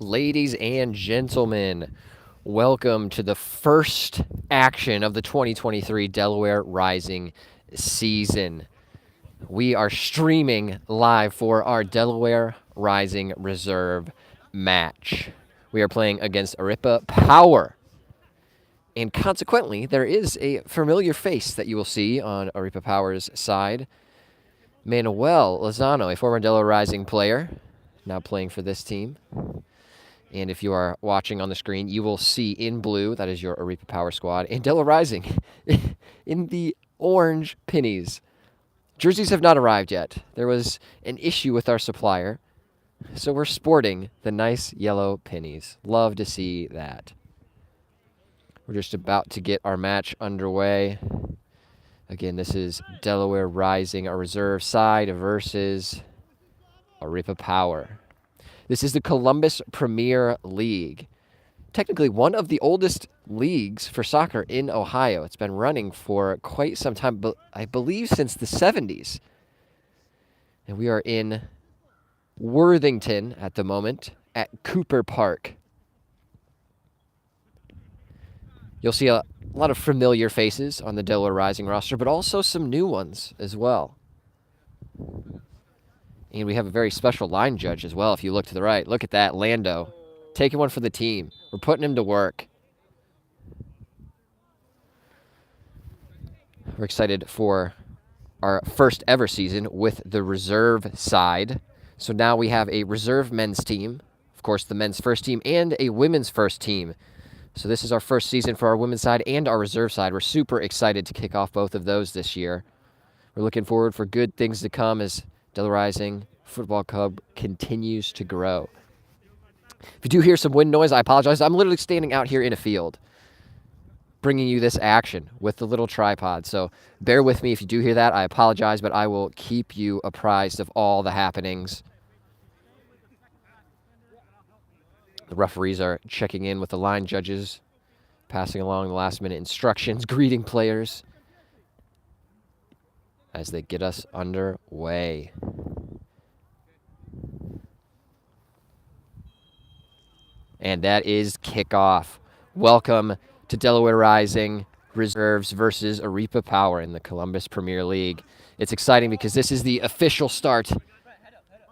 Ladies and gentlemen, welcome to the first action of the 2023 Delaware Rising season. We are streaming live for our Delaware Rising Reserve match. We are playing against Arepa Power. And consequently, there is a familiar face that you will see on Arepa Power's side. Manuel Lozano, a former Delaware Rising player, now playing for this team. And if you are watching on the screen, you will see in blue, that is your Arepa Power squad, and Delaware Rising in the orange pennies. Jerseys have not arrived yet. There was an issue with our supplier, so we're sporting the nice yellow pennies. Love to see that. We're just about to get our match underway. Again, this is Delaware Rising, our reserve side, versus Arepa Power. This is the Columbus Premier League. Technically one of the oldest leagues for soccer in Ohio. It's been running for quite some time, but I believe since the 70s. And we are in Worthington at the moment at Cooper Park. You'll see a lot of familiar faces on the Delaware Rising roster, but also some new ones as well. And we have a very special line judge as well. If you look to the right, look at that, Lando. Taking one for the team. We're putting him to work. We're excited for our first ever season with the reserve side. So now we have a reserve men's team, of course the men's first team, and a women's first team. So this is our first season for our women's side and our reserve side. We're super excited to kick off both of those this year. We're looking forward for good things to come as Delaware Rising Football Club continues to grow. If you do hear some wind noise, I apologize. I'm literally standing out here in a field bringing you this action with the little tripod. So bear with me if you do hear that. I apologize, but I will keep you apprised of all the happenings. The referees are checking in with the line judges, passing along the last-minute instructions, greeting players as they get us underway. And that is kickoff. Welcome to Delaware Rising Reserves versus Arepa Power in the Columbus Premier League. It's exciting because this is the official start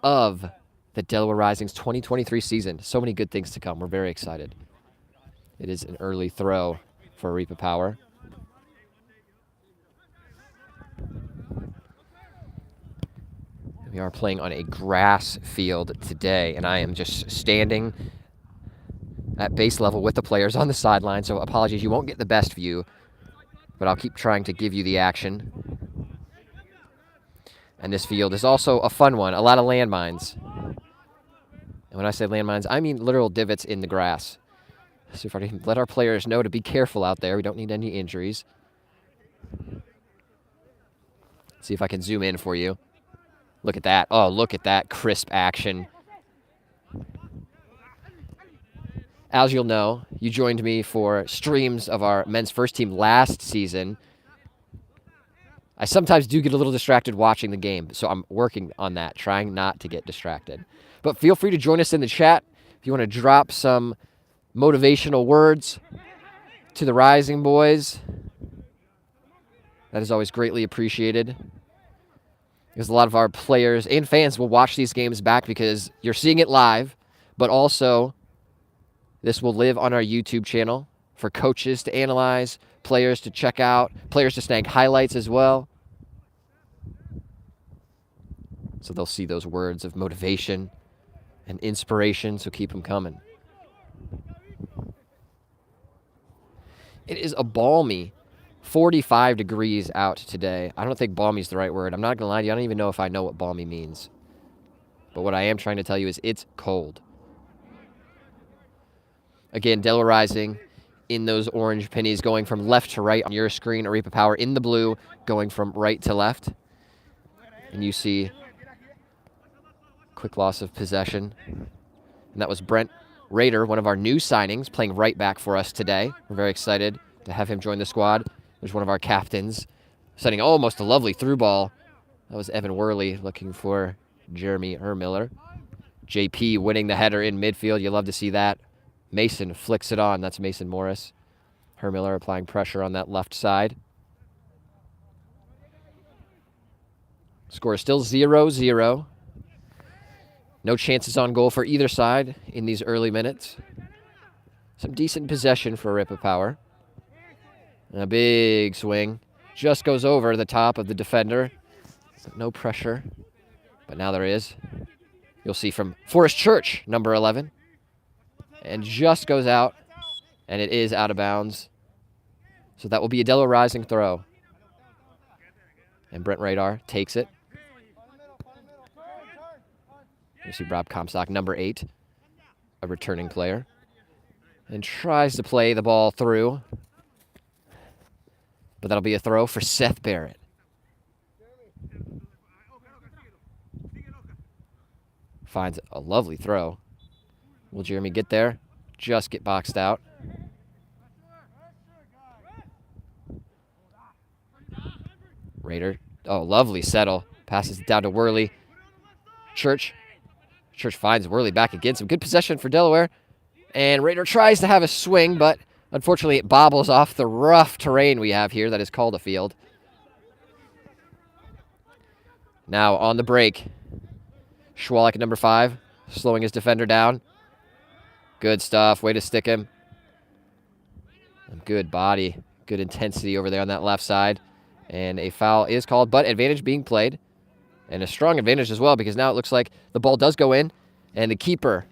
of the Delaware Rising's 2023 season. So many good things to come. We're very excited. It is an early throw for Arepa Power. We are playing on a grass field today, and I am just standing at base level with the players on the sideline, so apologies, you won't get the best view, but I'll keep trying to give you the action. And this field is also a fun one, a lot of landmines. And when I say landmines, I mean literal divots in the grass. So if I let our players know to be careful out there, we don't need any injuries. Let's see if I can zoom in for you. Look at that. Oh, look at that crisp action. As you'll know, you joined me for streams of our men's first team last season. I sometimes do get a little distracted watching the game, so I'm working on that, trying not to get distracted. But feel free to join us in the chat if you want to drop some motivational words to the Rising boys. That is always greatly appreciated, because a lot of our players and fans will watch these games back because you're seeing it live, but also this will live on our YouTube channel for coaches to analyze, players to check out, players to snag highlights as well. So they'll see those words of motivation and inspiration, so keep them coming. It is a balmy 45 degrees out today. I don't think balmy is the right word. I'm not going to lie to you. I don't even know if I know what balmy means. But what I am trying to tell you is it's cold. Again, Delaware Rising in those orange pennies going from left to right on your screen. Arepa Power in the blue going from right to left. And you see quick loss of possession. And that was Brent Rader, one of our new signings, playing right back for us today. We're very excited to have him join the squad. There's one of our captains setting almost a lovely through ball. That was Evan Worley looking for Jeremy Ermiller. JP winning the header in midfield. You love to see that. Mason flicks it on. That's Mason Morris. Hermiller applying pressure on that left side. Score is still 0-0. No chances on goal for either side in these early minutes. Some decent possession for Arepa Power. And a big swing. Just goes over the top of the defender. No pressure. But now there is. You'll see from Forest Church, number 11. And just goes out. And it is out of bounds. So that will be a Delaware Rising throw. And Brent Radar takes it. You see Rob Comstock, number 8, a returning player. And tries to play the ball through. But that'll be a throw for Seth Barrett. Finds a lovely throw. Will Jeremy get there? Just get boxed out. Raider. Oh, lovely settle. Passes it down to Worley. Church. Church finds Worley back again. Some good possession for Delaware. And Raider tries to have a swing, but unfortunately it bobbles off the rough terrain we have here that is called a field. Now on the break. Schwalek at number 5, slowing his defender down. Good stuff. Way to stick him. Good body. Good intensity over there on that left side. And a foul is called, but advantage being played. And a strong advantage as well, because now it looks like the ball does go in. And the keeper,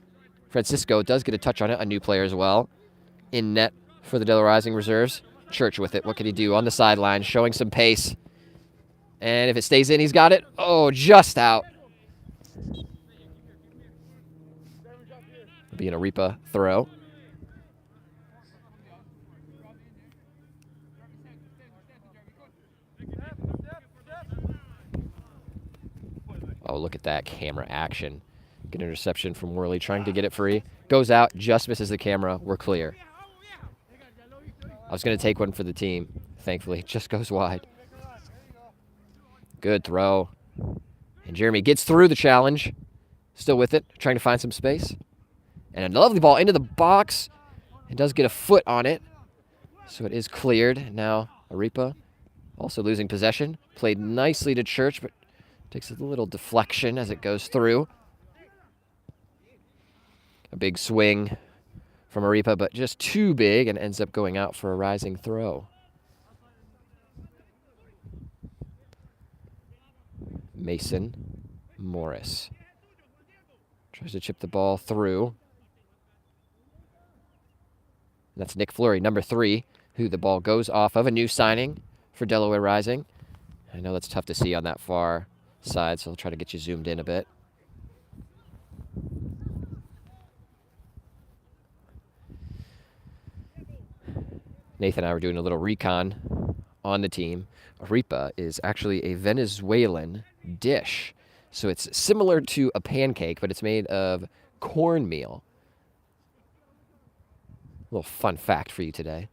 Francisco, does get a touch on it. A new player as well. In net for the Delaware Rising reserves. Church with it. What can he do on the sideline? Showing some pace. And if it stays in, he's got it. Oh, just out. It'll be an Arepa throw. Oh, look at that camera action. Good interception from Worley, trying to get it free. Goes out, just misses the camera. We're clear. I was going to take one for the team. Thankfully, just goes wide. Good throw. And Jeremy gets through the challenge. Still with it, trying to find some space. And a lovely ball into the box. And does get a foot on it. So it is cleared. Now Arepa also losing possession. Played nicely to Church, but takes a little deflection as it goes through. A big swing from Arepa, but just too big and ends up going out for a rising throw. Mason Morris tries to chip the ball through. That's Nick Fleury, number 3, who the ball goes off of. A new signing for Delaware Rising. I know that's tough to see on that far side, so I'll try to get you zoomed in a bit. Nathan and I were doing a little recon on the team. Arepa is actually a Venezuelan dish. So it's similar to a pancake, but it's made of cornmeal. A little fun fact for you today.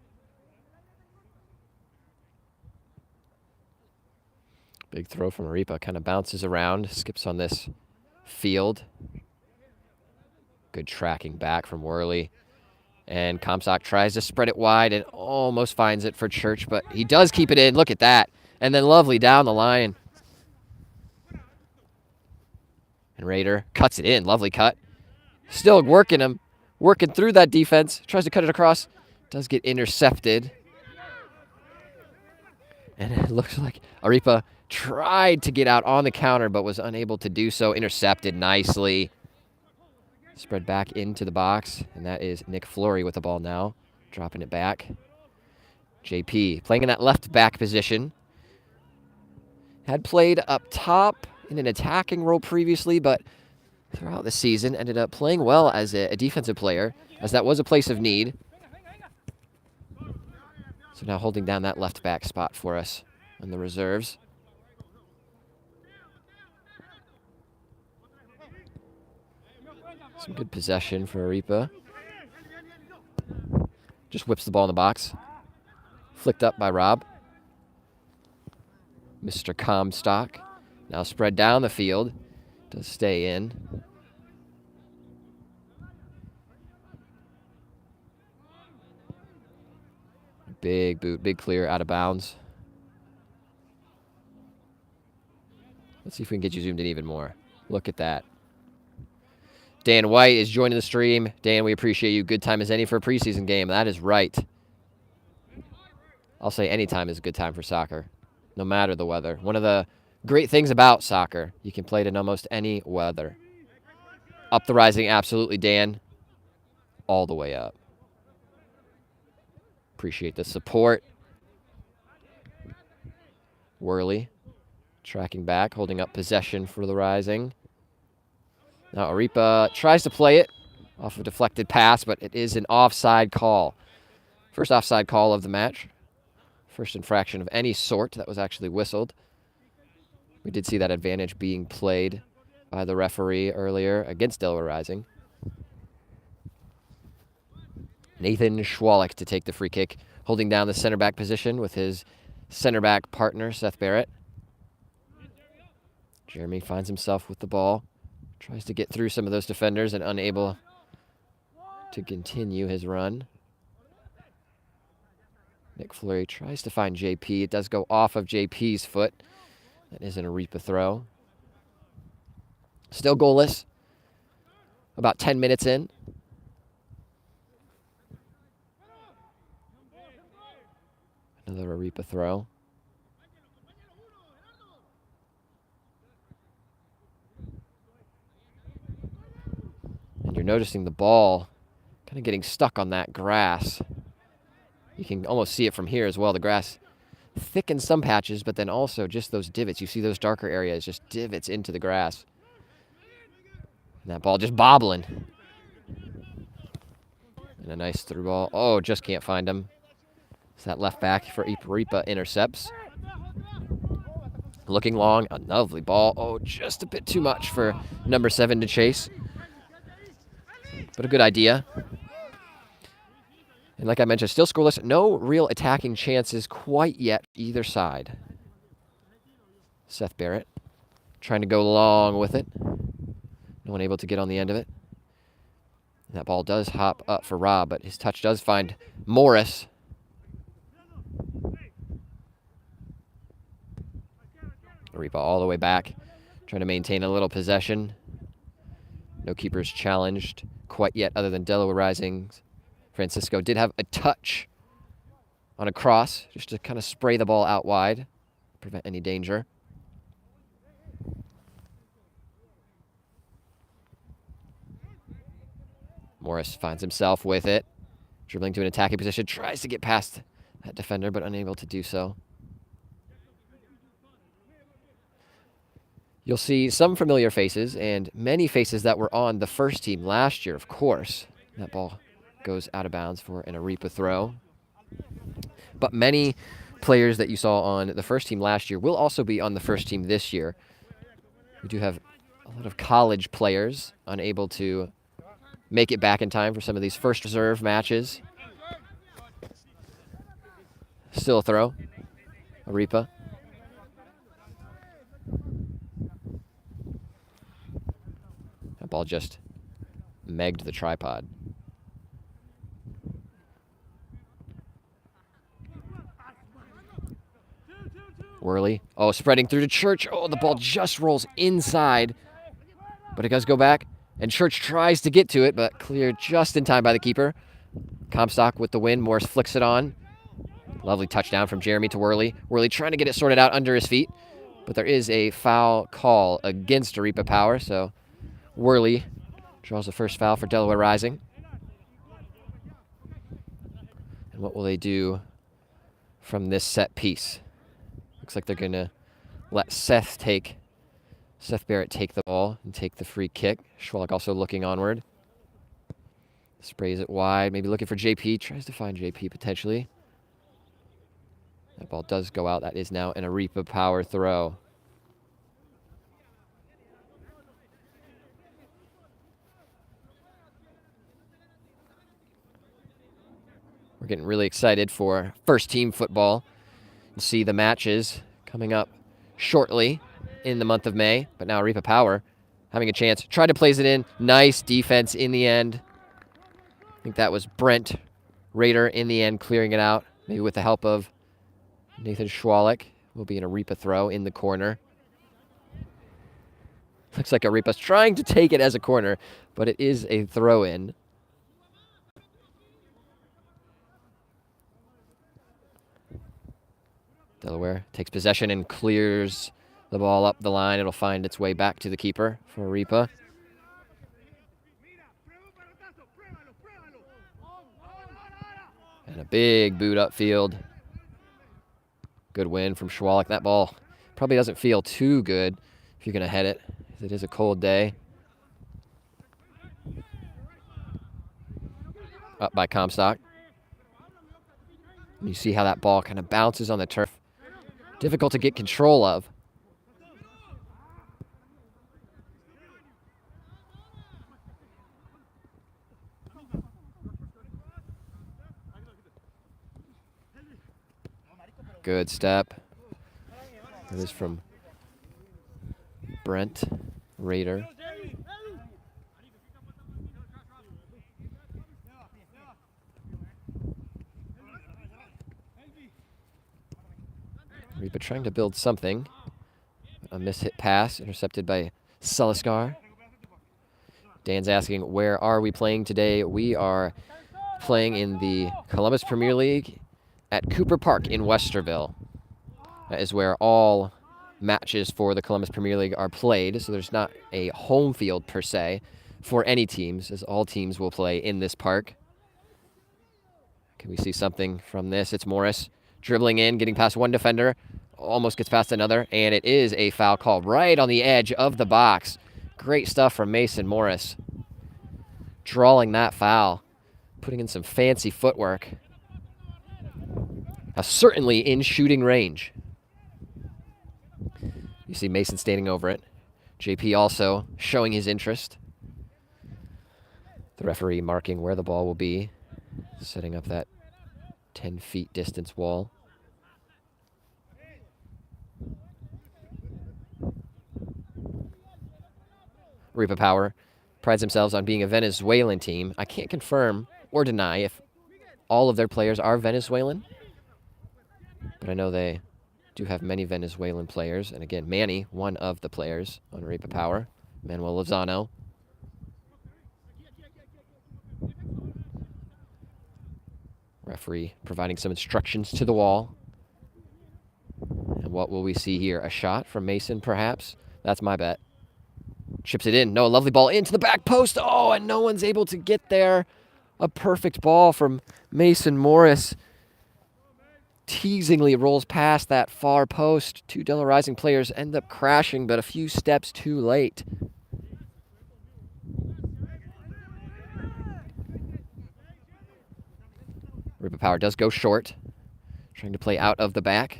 Big throw from Arepa, kind of bounces around, skips on this field. Good tracking back from Worley. And Comstock tries to spread it wide and almost finds it for Church, but he does keep it in. Look at that. And then lovely down the line. And Raider cuts it in. Lovely cut. Still working him. Working through that defense. Tries to cut it across. Does get intercepted. And it looks like Arepa tried to get out on the counter, but was unable to do so. Intercepted nicely. Spread back into the box. And that is Nick Fleury with the ball now. Dropping it back. JP playing in that left back position. Had played up top in an attacking role previously, but throughout the season ended up playing well as a defensive player, as that was a place of need. So now holding down that left back spot for us in the reserves. Some good possession for Arepa. Just whips the ball in the box. Flicked up by Rob. Mr. Comstock now spread down the field. Does stay in. Big boot, big clear, out of bounds. Let's see if we can get you zoomed in even more. Look at that. Dan White is joining the stream. Dan, we appreciate you. Good time as any for a preseason game. That is right. I'll say any time is a good time for soccer, no matter the weather. One of the great things about soccer, you can play it in almost any weather. Up the rising, absolutely, Dan. All the way up. Appreciate the support. Worley tracking back, holding up possession for the rising. Now Arepa tries to play it off a deflected pass, but it is an offside call. First offside call of the match. First infraction of any sort that was actually whistled. We did see that advantage being played by the referee earlier against Delaware Rising. Nathan Schwalik to take the free kick, holding down the center back position with his center back partner, Seth Barrett. Jeremy finds himself with the ball, tries to get through some of those defenders and unable to continue his run. Nick Fleury tries to find JP. It does go off of JP's foot. That is an Arepa throw. Still goalless. About 10 minutes in. Another Arepa throw. And you're noticing the ball kind of getting stuck on that grass. You can almost see it from here as well. The grass thick in some patches, but then also just those divots. You see those darker areas, just divots into the grass. And that ball just bobbling. And a nice through ball. Oh, just can't find him. It's that left back for Arepa intercepts. Looking long, a lovely ball. Oh, just a bit too much for number 7 to chase. But a good idea. And like I mentioned, still scoreless. No real attacking chances quite yet either side. Seth Barrett trying to go long with it. No one able to get on the end of it. And that ball does hop up for Rob, but his touch does find Morris. Arepa all the way back, trying to maintain a little possession. No keepers challenged quite yet other than Delaware Rising's Francisco did have a touch on a cross, just to kind of spray the ball out wide, prevent any danger. Morris finds himself with it, dribbling to an attacking position, tries to get past that defender, but unable to do so. You'll see some familiar faces and many faces that were on the first team last year, of course. That ball goes out of bounds for an Arepa throw. But many players that you saw on the first team last year will also be on the first team this year. We do have a lot of college players unable to make it back in time for some of these first reserve matches. Still a throw. Arepa. That ball just megged the tripod. Worley. Oh, spreading through to Church. Oh, the ball just rolls inside. But it does go back. And Church tries to get to it, but cleared just in time by the keeper. Comstock with the win. Morris flicks it on. Lovely touchdown from Jeremy to Worley. Worley trying to get it sorted out under his feet. But there is a foul call against Arepa Power. So Worley draws the first foul for Delaware Rising. And what will they do from this set piece? Looks like they're going to let Seth Barrett take the ball and take the free kick. Schwalik also looking onward. Sprays it wide, maybe looking for JP. Tries to find JP potentially. That ball does go out. That is now an Arepa Power throw. We're getting really excited for first team football. We'll see the matches coming up shortly in the month of May. But now Arepa Power having a chance. Tried to place it in. Nice defense in the end. I think that was Brent Rader in the end clearing it out. Maybe with the help of Nathan Schwalik, will be an Arepa throw in the corner. Looks like Arepa's trying to take it as a corner, but it is a throw-in. Delaware takes possession and clears the ball up the line. It'll find its way back to the keeper for Arepa. And a big boot upfield. Good win from Schwalik. That ball probably doesn't feel too good if you're going to head it, as it is a cold day. Up by Comstock. You see how that ball kind of bounces on the turf. Difficult to get control of. Good step. It is from Brent Rader. Arepa trying to build something. A mishit pass intercepted by Seliskar. Dan's asking, where are we playing today? We are playing in the Columbus Premier League at Cooper Park in Westerville. That is where all matches for the Columbus Premier League are played, so there's not a home field per se for any teams, as all teams will play in this park. Can we see something from this? It's Morris dribbling in, getting past one defender, almost gets past another, and it is a foul call right on the edge of the box. Great stuff from Mason Morris. Drawing that foul, putting in some fancy footwork. Certainly in shooting range. You see Mason standing over it. JP also showing his interest. The referee marking where the ball will be, setting up that 10 feet distance wall. Arepa Power prides themselves on being a Venezuelan team. I can't confirm or deny if all of their players are Venezuelan, but I know they do have many Venezuelan players. And again, Manny, one of the players on Arepa Power, Manuel Lozano. Referee providing some instructions to the wall. And what will we see here? A shot from Mason, perhaps? That's my bet. Chips it in. No, a lovely ball into the back post. Oh, and no one's able to get there. A perfect ball from Mason Morris. Teasingly rolls past that far post. Two Delaware Rising players end up crashing, but a few steps too late. Arepa Power does go short, trying to play out of the back.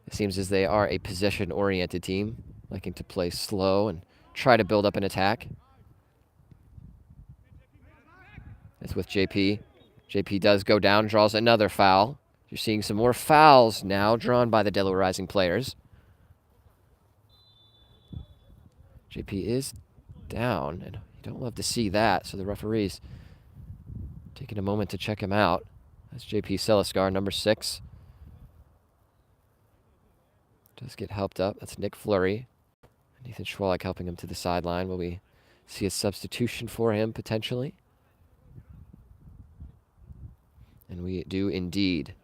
It seems as they are a possession-oriented team, liking to play slow and try to build up an attack. It's with JP. JP does go down, draws another foul. You're seeing some more fouls now drawn by the Delaware Rising players. JP is down, and you don't love to see that, so the referee's taking a moment to check him out. That's JP Seliskar, number 6. Does get helped up. That's Nick Fleury. Nathan Schwalik helping him to the sideline. Will we see a substitution for him, potentially? And we do indeed.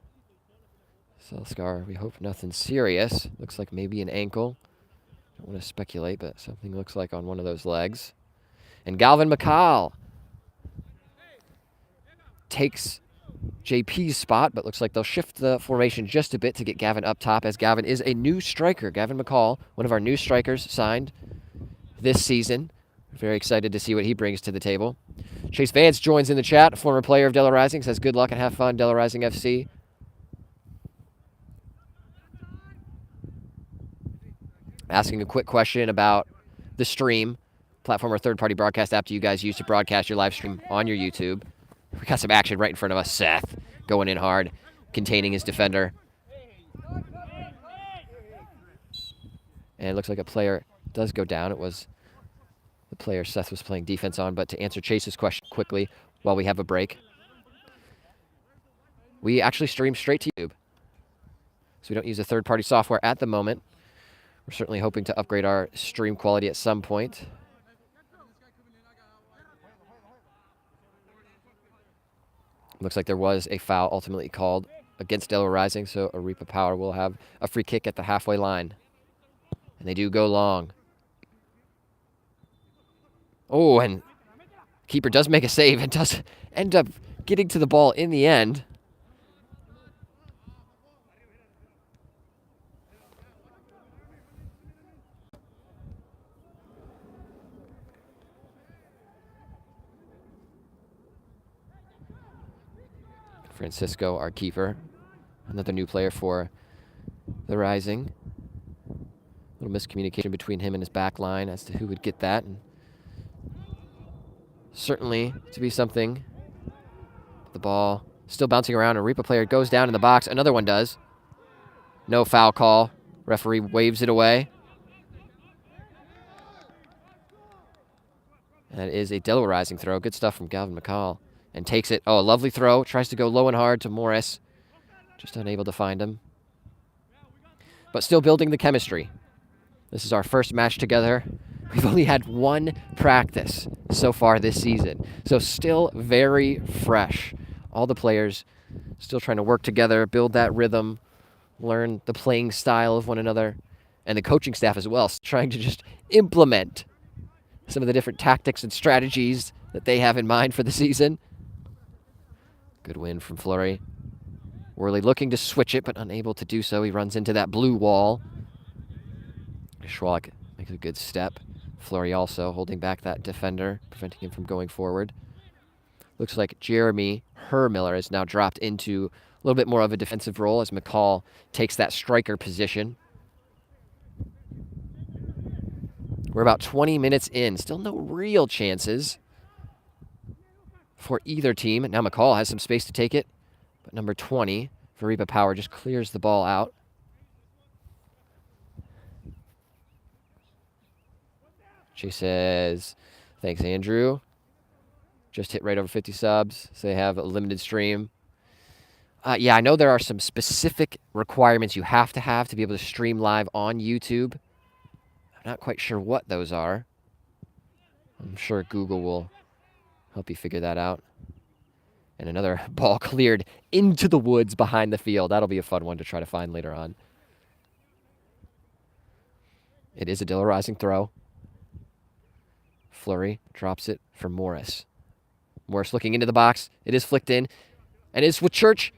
Seliskar, we hope nothing serious. Looks like maybe an ankle. Don't want to speculate, but something looks like on one of those legs. And Galvin McCall takes JP's spot, but looks like they'll shift the formation just a bit to get Gavin up top, as Gavin is a new striker. Gavin McCall, one of our new strikers, signed this season. Very excited to see what he brings to the table. Chase Vance joins in the chat, a former player of Delaware Rising, says good luck and have fun, Delaware Rising FC. Asking a quick question about the stream, platform or third-party broadcast app do you guys use to broadcast your live stream on your YouTube? We got some action right in front of us. Seth going in hard, containing his defender. And it looks like a player does go down. It was the player Seth was playing defense on. But to answer Chase's question quickly while we have a break, We actually stream straight to YouTube. So we don't use a third-party software at the moment. We're certainly hoping to upgrade our stream quality at some point. Looks like there was a foul ultimately called against Delaware Rising, so Arepa Power will have a free kick at the halfway line. And they do go long. Oh, and keeper does make a save and does end up getting to the ball in the end. Francisco, our keeper, another new player for the Rising. A little miscommunication between him and his back line as to who would get that. And certainly to be something. The ball still bouncing around. A Arepa player goes down in the box. Another one does. No foul call. Referee waves it away. That is a Delaware Rising throw. Good stuff from Galvin McCall. And takes it. Oh, a lovely throw. Tries to go low and hard to Morris. Just unable to find him. But still building the chemistry. This is our first match together. We've only had one practice so far this season. So still very fresh. All the players still trying to work together, build that rhythm, learn the playing style of one another. And the coaching staff as well, trying to just implement some of the different tactics and strategies that they have in mind for the season. Good win from Fleury. Worley looking to switch it, but unable to do so. He runs into that blue wall. Schwalk makes a good step. Fleury also holding back that defender, preventing him from going forward. Looks like Jeremy Hermiller is now dropped into a little bit more of a defensive role as McCall takes that striker position. We're about 20 minutes in. Still no real chances for either team. Now McCall has some space to take it, but number 20, Arepa Power, just clears the ball out. She says, thanks, Andrew. Just hit right over 50 subs, so they have a limited stream. Yeah, I know there are some specific requirements you have to be able to stream live on YouTube. I'm not quite sure what those are. I'm sure Google will help you figure that out. And another ball cleared into the woods behind the field. That'll be a fun one to try to find later on. It is a Delaware Rising throw. Fleury drops it for Morris. Morris looking into the box. It is flicked in. And it's with Church.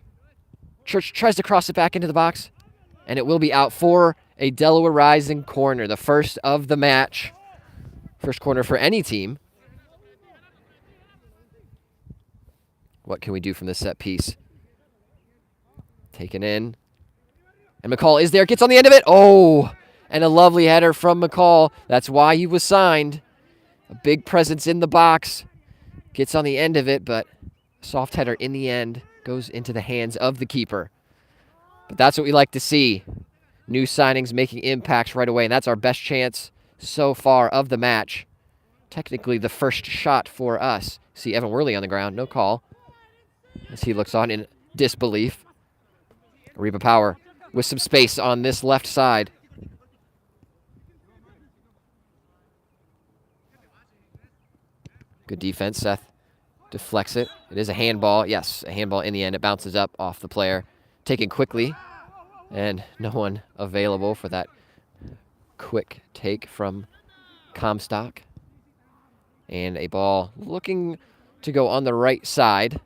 Church tries to cross it back into the box. And it will be out for a Delaware Rising corner. The first of the match. First corner for any team. What can we do from this set piece? Taken in. And McCall is there. Gets on the end of it. Oh! And a lovely header from McCall. That's why he was signed. A big presence in the box. Gets on the end of it, but soft header in the end goes into the hands of the keeper. But that's what we like to see. New signings making impacts right away, and that's our best chance so far of the match. Technically the first shot for us. See Evan Worley on the ground, no call. As he looks on in disbelief. Arepa Power with some space on this left side. Good defense, Seth deflects it. It is a handball. Yes, a handball in the end. It bounces up off the player. Taken quickly. And no one available for that quick take from Comstock. And a ball looking to go on the right side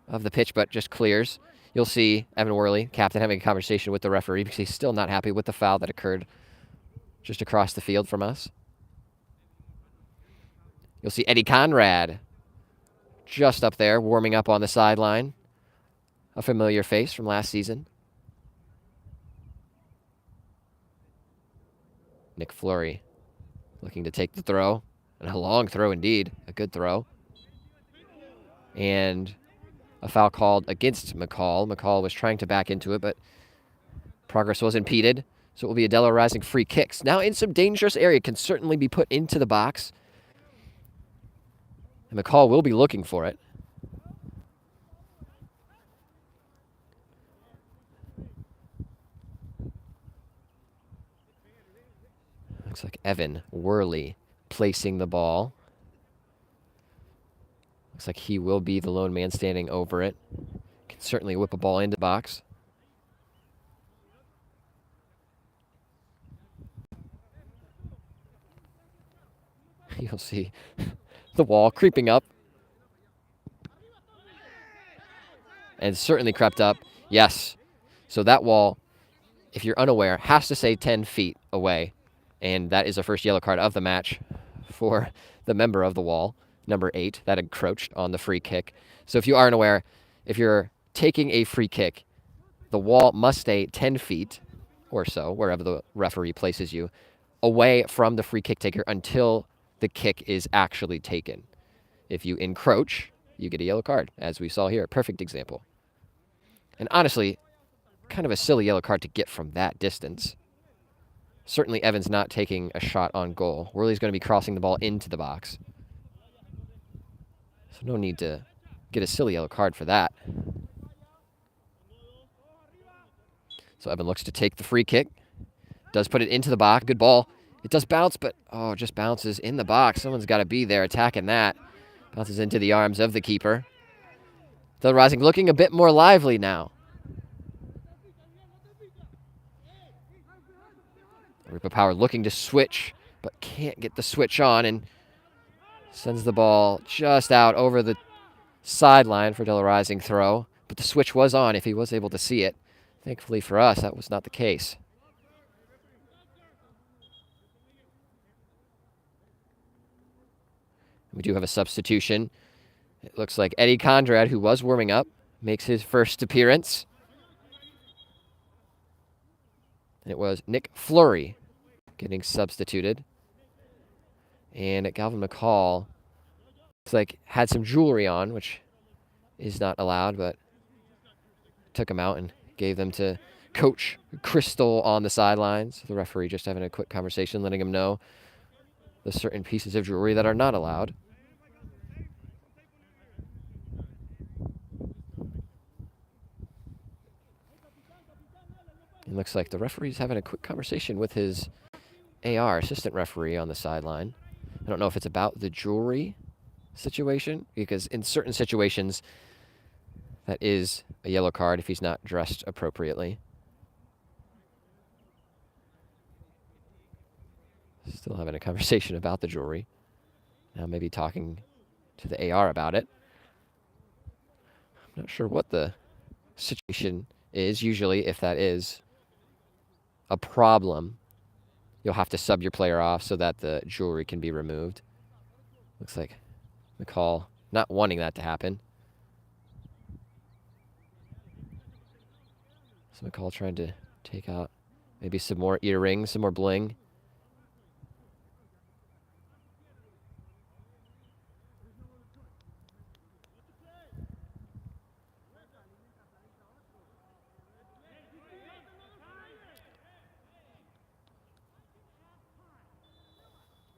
of the pitch, but just clears. You'll see Evan Worley, captain, having a conversation with the referee because he's still not happy with the foul that occurred just across the field from us. You'll see Eddie Conrad just up there, warming up on the sideline. A familiar face from last season. Nick Fleury looking to take the throw. And a long throw indeed. A good throw. And a foul called against McCall. McCall was trying to back into it, but progress was impeded. So it will be a Delaware Rising free kicks. Now in some dangerous area. Can certainly be put into the box. And McCall will be looking for it. Evan Worley placing the ball. Looks like he will be the lone man standing over it. Can certainly whip a ball into the box. You'll see the wall creeping up. And certainly crept up. Yes. So that wall, if you're unaware, has to stay 10 feet away. And that is the first yellow card of the match for the member of the wall, number 8, that encroached on the free kick. So if you aren't aware, if you're taking a free kick, the wall must stay 10 feet or so, wherever the referee places you, away from the free kick taker until the kick is actually taken. If you encroach, you get a yellow card, as we saw here. Perfect example. And honestly, kind of a silly yellow card to get from that distance. Certainly Evans not taking a shot on goal. Worley's going to be crossing the ball into the box. So no need to get a silly yellow card for that. So Evan looks to take the free kick. Does put it into the box. Good ball. It does bounce, but it just bounces in the box. Someone's got to be there attacking that. Bounces into the arms of the keeper. Delaware Rising looking a bit more lively now. Arepa Power looking to switch, but can't get the switch on and sends the ball just out over the sideline for Delaware Rising throw. But the switch was on if he was able to see it. Thankfully for us, that was not the case. We do have a substitution. It looks like Eddie Conrad, who was warming up, makes his first appearance. And it was Nick Fleury getting substituted. And Galvin McCall looks like had some jewelry on, which is not allowed, but took them out and gave them to Coach Crystal on the sidelines. The referee just having a quick conversation, letting him know the certain pieces of jewelry that are not allowed. It looks like the referee's having a quick conversation with his AR, assistant referee, on the sideline. I don't know if it's about the jewelry situation, because in certain situations, that is a yellow card if he's not dressed appropriately. Still having a conversation about the jewelry. Now maybe talking to the AR about it. I'm not sure what the situation is. Usually, if that is a problem, you'll have to sub your player off so that the jewelry can be removed. Looks like McCall not wanting that to happen. So McCall trying to take out maybe some more earrings, some more bling.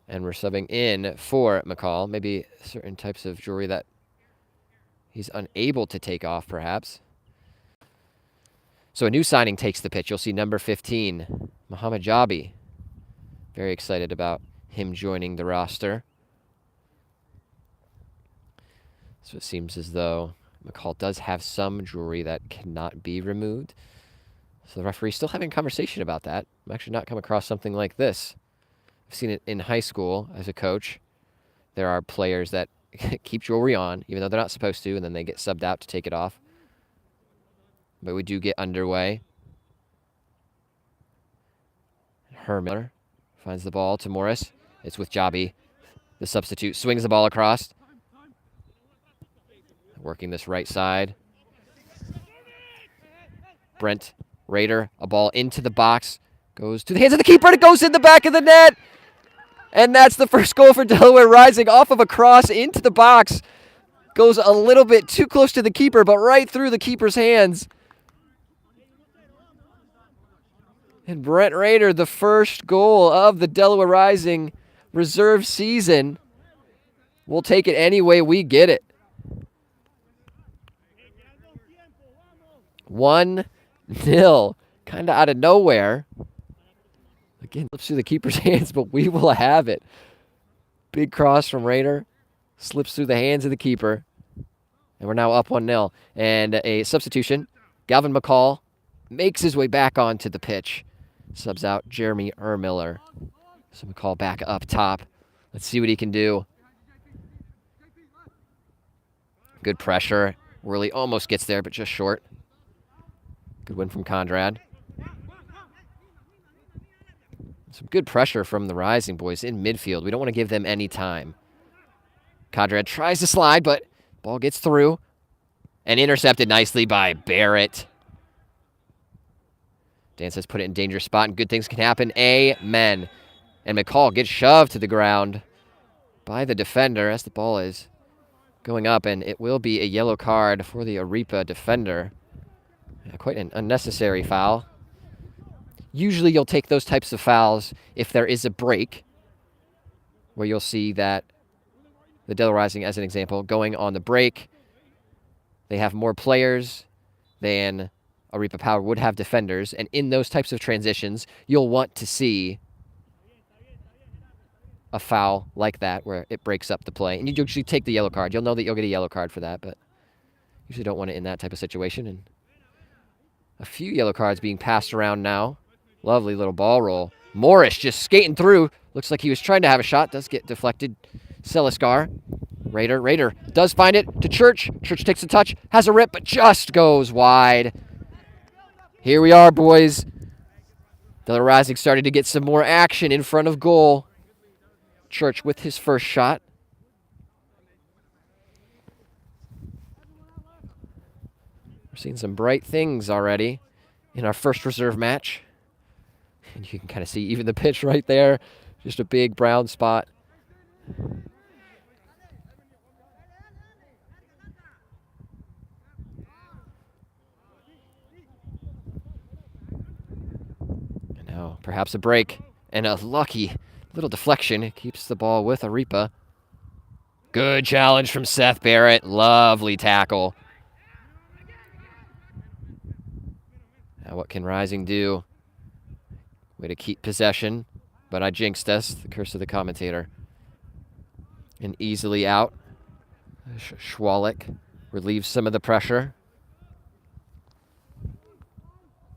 And we're subbing in for McCall. Maybe certain types of jewelry that he's unable to take off, perhaps. So a new signing takes the pitch. You'll see number 15, Muhammad Jabi. Very excited about him joining the roster. So it seems as though McCall does have some jewelry that cannot be removed. So the referee's still having a conversation about that. I've actually not come across something like this. I've seen it in high school as a coach. There are players that keep jewelry on, even though they're not supposed to, and then they get subbed out to take it off. But we do get underway. Hermiller finds the ball to Morris. It's with Jabi. The substitute swings the ball across. Working this right side. Brent Rader, a ball into the box. Goes to the hands of the keeper, and it goes in the back of the net. And that's the first goal for Delaware Rising, off of a cross into the box. Goes a little bit too close to the keeper, but right through the keeper's hands. And Brent Rader, the first goal of the Delaware Rising reserve season. We'll take it any way we get it. 1-0, kind of out of nowhere. Again, slips through the keeper's hands, but we will have it. Big cross from Raider. Slips through the hands of the keeper. And we're now up 1-0. And a substitution. Galvin McCall makes his way back onto the pitch. Subs out Jeremy Ermiller. So McCall back up top. Let's see what he can do. Good pressure. Worley almost gets there, but just short. Good win from Conrad. Some good pressure from the Rising boys in midfield. We don't want to give them any time. Conrad tries to slide, but ball gets through. And intercepted nicely by Barrett. Dan says put it in dangerous spot and good things can happen. Amen. And McCall gets shoved to the ground by the defender as the ball is going up. And it will be a yellow card for the Arepa defender. Quite an unnecessary foul. Usually you'll take those types of fouls if there is a break, where you'll see that the Delaware Rising, as an example, going on the break. They have more players than Arepa Power would have defenders, and in those types of transitions, you'll want to see a foul like that where it breaks up the play. And you usually take the yellow card. You'll know that you'll get a yellow card for that, but usually don't want it in that type of situation. And a few yellow cards being passed around now. Lovely little ball roll. Morris just skating through. Looks like he was trying to have a shot. Does get deflected. Seliskar. Raider does find it to Church. Church takes a touch. Has a rip, but just goes wide. Here we are, boys. Delaware Rising started to get some more action in front of goal. Church with his first shot. We're seeing some bright things already in our first reserve match. And you can kind of see even the pitch right there. Just a big brown spot. And now perhaps a break. And a lucky little deflection. It keeps the ball with Arepa. Good challenge from Seth Barrett. Lovely tackle. Now what can Rising do? Way to keep possession, but I jinxed us. The curse of the commentator. And easily out. Schwalik relieves some of the pressure.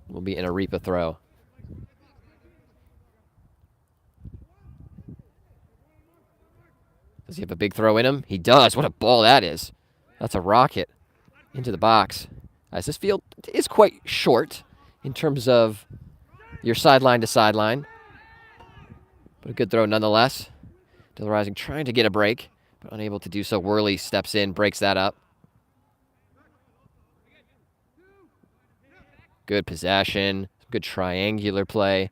Will be an Arepa throw. Does he have a big throw in him? He does. What a ball that is. That's a rocket into the box. As this field is quite short in terms of your sideline to sideline. But a good throw nonetheless. Delaware Rising trying to get a break, but unable to do so. Worley steps in, breaks that up. Good possession. Good triangular play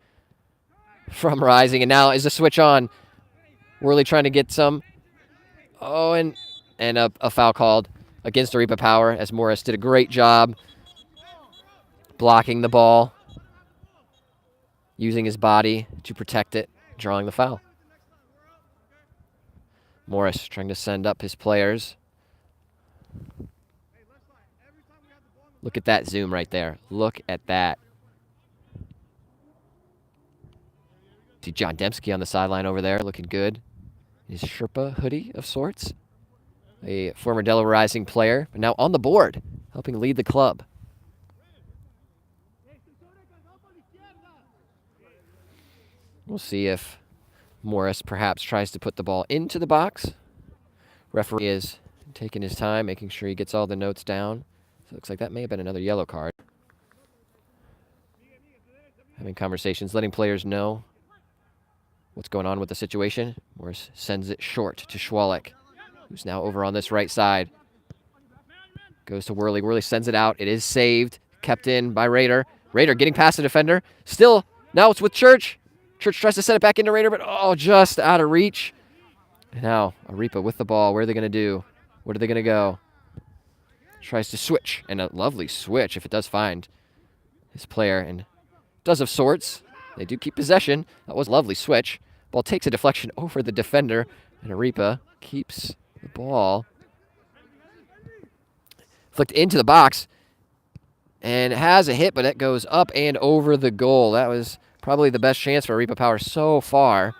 from Rising. And now is a switch on. Worley trying to get some. Oh, and a foul called against Arepa Power as Morris did a great job blocking the ball, using his body to protect it, drawing the foul. Morris trying to send up his players. Look at that zoom right there. Look at that. See John Dembski on the sideline over there looking good. His Sherpa hoodie of sorts. A former Delaware Rising player, but now on the board, helping lead the club. We'll see if Morris perhaps tries to put the ball into the box. Referee is taking his time, making sure he gets all the notes down. So it looks like that may have been another yellow card. Having conversations, letting players know what's going on with the situation. Morris sends it short to Schwalik, who's now over on this right side. Goes to Worley. Worley sends it out. It is saved. Kept in by Raider. Raider getting past the defender. Still, now it's with Church. Church tries to set it back into Raider, but just out of reach. And now Arepa with the ball. Where are they going to do? Where are they going to go? Tries to switch, and a lovely switch if it does find his player, and does of sorts. They do keep possession. That was a lovely switch. Ball takes a deflection over the defender, and Arepa keeps the ball. Flicked into the box, and has a hit, but it goes up and over the goal. That was Probably the best chance for Arepa Power so far.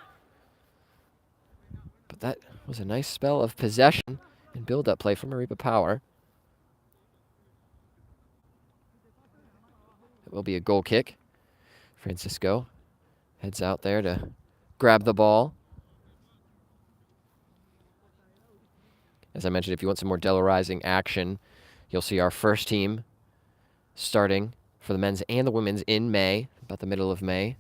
But that was a nice spell of possession and build-up play from Arepa Power. It will be a goal kick. Francisco heads out there to grab the ball. As I mentioned, if you want some more Delaware Rising action, you'll see our first team starting for the men's and the women's in May, about the middle of May.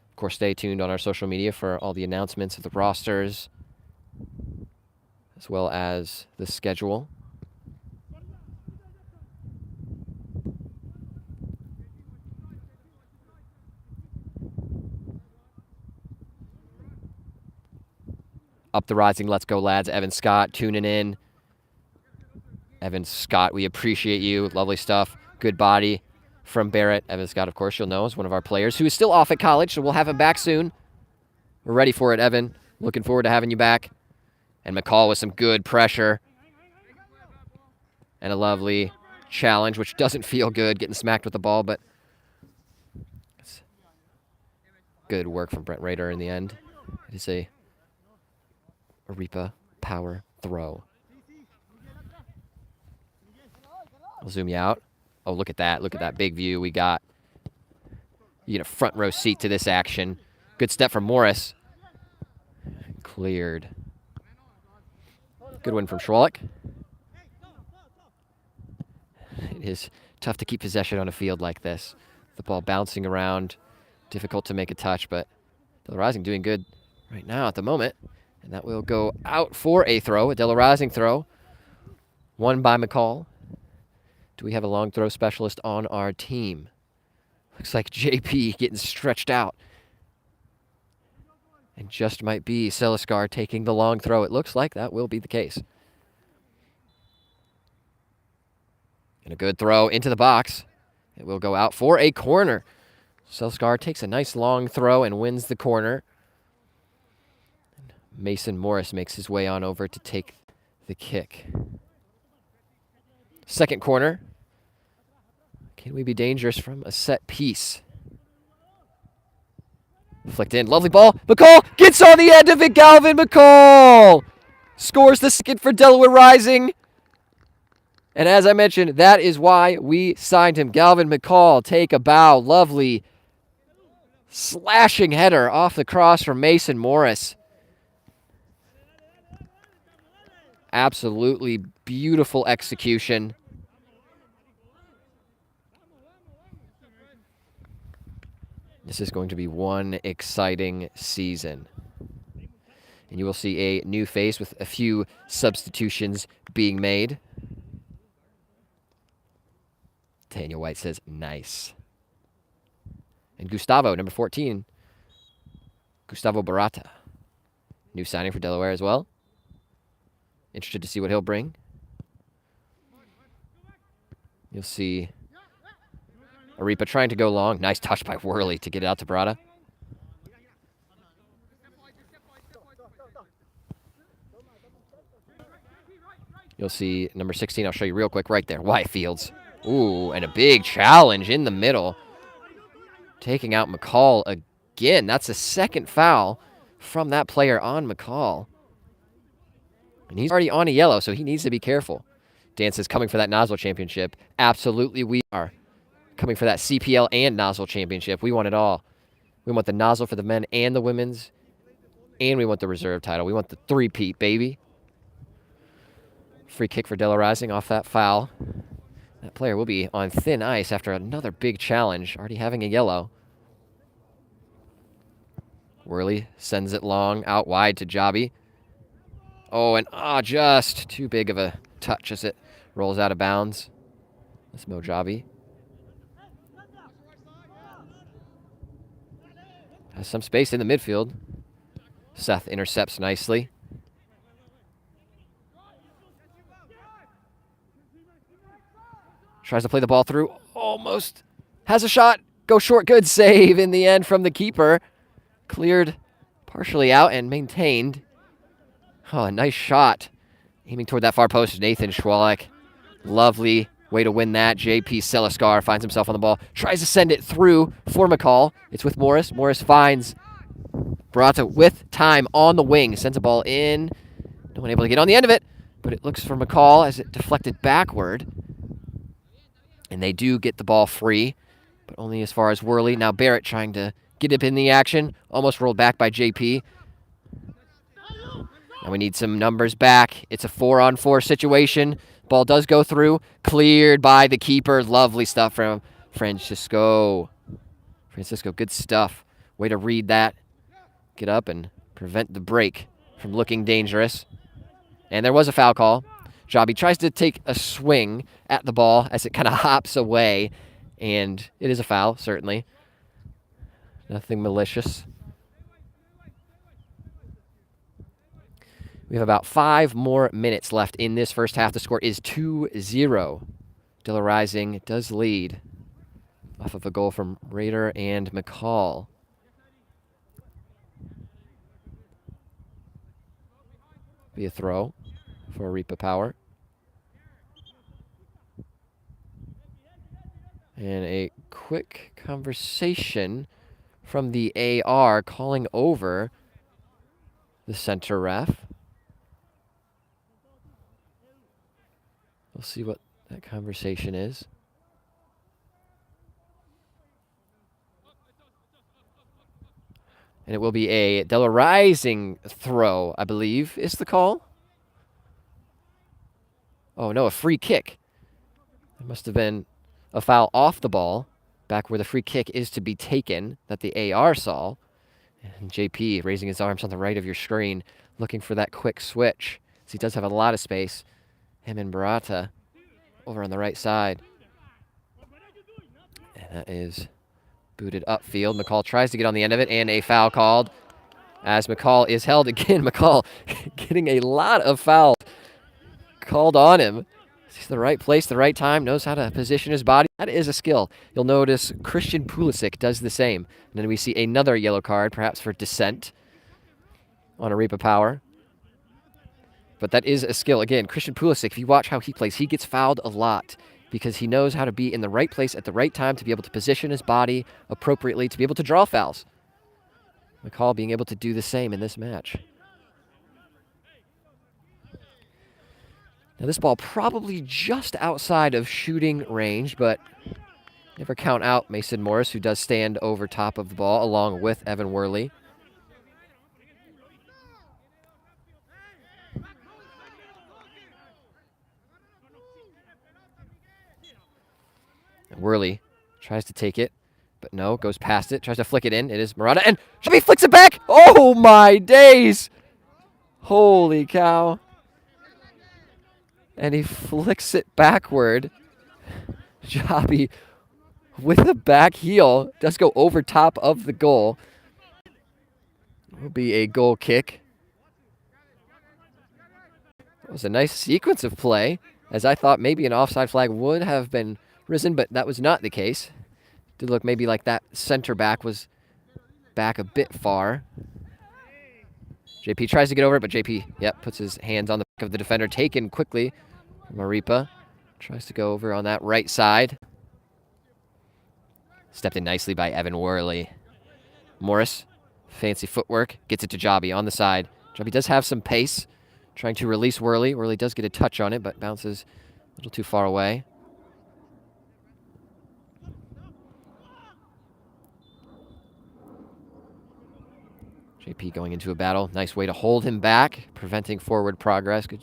Of course, stay tuned on our social media for all the announcements of the rosters, as well as the schedule. Up the Rising, let's go, lads. Evan Scott tuning in. Evan Scott, we appreciate you. Lovely stuff. Good body from Barrett. Evan Scott, of course, you'll know, is one of our players who is still off at college, so we'll have him back soon. We're ready for it, Evan. Looking forward to having you back. And McCall with some good pressure. And a lovely challenge, which doesn't feel good, getting smacked with the ball, but it's good work from Brent Rader in the end. It is a Arepa Power throw. I'll zoom you out. Oh, look at that. Look at that big view we got. You get a front row seat to this action. Good step from Morris. Cleared. Good win from Schwalek. It is tough to keep possession on a field like this. The ball bouncing around. Difficult to make a touch, but Delaware Rising doing good right now at the moment. And that will go out for a throw, a Delaware Rising throw. Won by McCall. Do we have a long throw specialist on our team? Looks like JP getting stretched out. And just might be Seliskar taking the long throw. It looks like that will be the case. And a good throw into the box. It will go out for a corner. Seliskar takes a nice long throw and wins the corner. Mason Morris makes his way on over to take the kick. Second corner. Can we be dangerous from a set piece? Flicked in. Lovely ball. McCall gets on the end of it. Galvin McCall scores the second for Delaware Rising. And as I mentioned, that is why we signed him. Galvin McCall, take a bow. Lovely slashing header off the cross from Mason Morris. Absolutely beautiful execution. This is going to be one exciting season. And you will see a new face with a few substitutions being made. Daniel White says, nice. And Gustavo, number 14. Gustavo Barata. New signing for Delaware as well. Interested to see what he'll bring. You'll see Arepa trying to go long. Nice touch by Worley to get it out to Barata. You'll see number 16, I'll show you real quick, right there, Wyatt Fields. Ooh, and a big challenge in the middle. Taking out McCall again. That's a second foul from that player on McCall. And he's already on a yellow, so he needs to be careful. Dan says, coming for that Nozzle Championship. Absolutely we are. Coming for that CPL and Nozzle Championship. We want it all. We want the Nozzle for the men and the women's. And we want the reserve title. We want the three-peat, baby. Free kick for Delaware Rising off that foul. That player will be on thin ice after another big challenge, already having a yellow. Worley sends it long, out wide to Jobby. Oh, and just too big of a touch as it rolls out of bounds. That's Mo Jobby. Has some space in the midfield. Seth intercepts nicely. Tries to play the ball through. Almost has a shot. Go short. Good save in the end from the keeper. Cleared partially out and maintained. Oh, a nice shot. Aiming toward that far post, Nathan Schwalek. Lovely Way to win that. JP Seliskar finds himself on the ball. Tries to send it through for McCall. It's with Morris. Morris finds Barata with time on the wing. Sends a ball in. No one able to get on the end of it. But it looks for McCall as it deflected backward. And they do get the ball free. But only as far as Worley. Now Barrett trying to get up in the action. Almost rolled back by JP. Now we need some numbers back. It's a 4-on-4 situation. Ball does go through. Cleared by the keeper. Lovely stuff from Francisco. Francisco, good stuff. Way to read that. Get up and prevent the break from looking dangerous. And there was a foul call. Jabi tries to take a swing at the ball as it kind of hops away. And it is a foul, certainly. Nothing malicious. We have about 5 more minutes left in this first half. The score is 2-0. Delaware Rising does lead off of a goal from Rader and McCall. Be a throw for Arepa Power. And a quick conversation from the AR calling over the center ref. We'll see what that conversation is. And it will be a Delaware Rising throw, I believe, is the call. Oh, no, a free kick. It must have been a foul off the ball, back where the free kick is to be taken, that the AR saw. And JP raising his arms on the right of your screen, looking for that quick switch. So he does have a lot of space. Him and Barata over on the right side. And that is booted upfield. McCall tries to get on the end of it, and a foul called as McCall is held again. McCall getting a lot of fouls called on him. He's the right place, the right time, knows how to position his body. That is a skill. You'll notice Christian Pulisic does the same. And then we see another yellow card, perhaps for dissent on Arepa Power. But that is a skill. Again, Christian Pulisic, if you watch how he plays, he gets fouled a lot because he knows how to be in the right place at the right time to be able to position his body appropriately, to be able to draw fouls. McCall being able to do the same in this match. Now this ball probably just outside of shooting range, but never count out Mason Morris, who does stand over top of the ball along with Evan Worley. And Worley tries to take it, but no, goes past it, tries to flick it in. It is Murata, and Jimmy flicks it back! Oh my days! Holy cow. And he flicks it backward. Jabi with a back heel does go over top of the goal. It will be a goal kick. It was a nice sequence of play, as I thought maybe an offside flag would have been risen, but that was not the case. Did look maybe like that center back was back a bit far. JP tries to get over it, but JP, puts his hands on the back of the defender, taken quickly. Arepa tries to go over on that right side. Stepped in nicely by Evan Worley. Morris, fancy footwork, gets it to Jabi on the side. Jabi does have some pace, trying to release Worley. Worley does get a touch on it, but bounces a little too far away. JP going into a battle. Nice way to hold him back, preventing forward progress. Good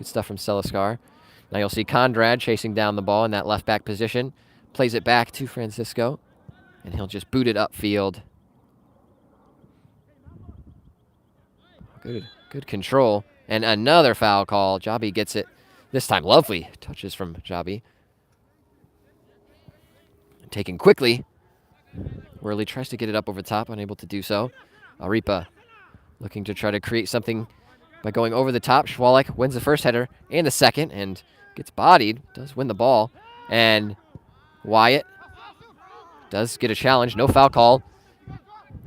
stuff from Seliskar. Now you'll see Conrad chasing down the ball in that left back position. Plays it back to Francisco, and he'll just boot it upfield. Good control. And another foul call. Jabi gets it. This time, lovely touches from Jabi. Taken quickly. Worley tries to get it up over the top, unable to do so. Arepa looking to try to create something by going over the top. Schwalek wins the first header and the second and gets bodied. Does win the ball. And Wyatt does get a challenge. No foul call.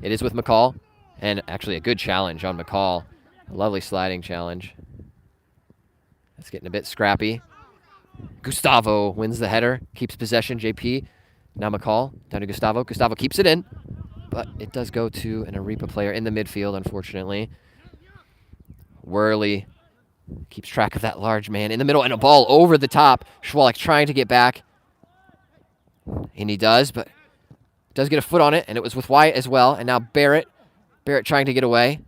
It is with McCall. And actually a good challenge on McCall. A lovely sliding challenge. That's getting a bit scrappy. Gustavo wins the header, keeps possession. JP, now McCall, down to Gustavo. Gustavo keeps it in, but it does go to an Arepa player in the midfield, unfortunately. Worley keeps track of that large man in the middle, and a ball over the top. Schwalek trying to get back, and he does, but does get a foot on it, and it was with Wyatt as well. And now Barrett trying to get away.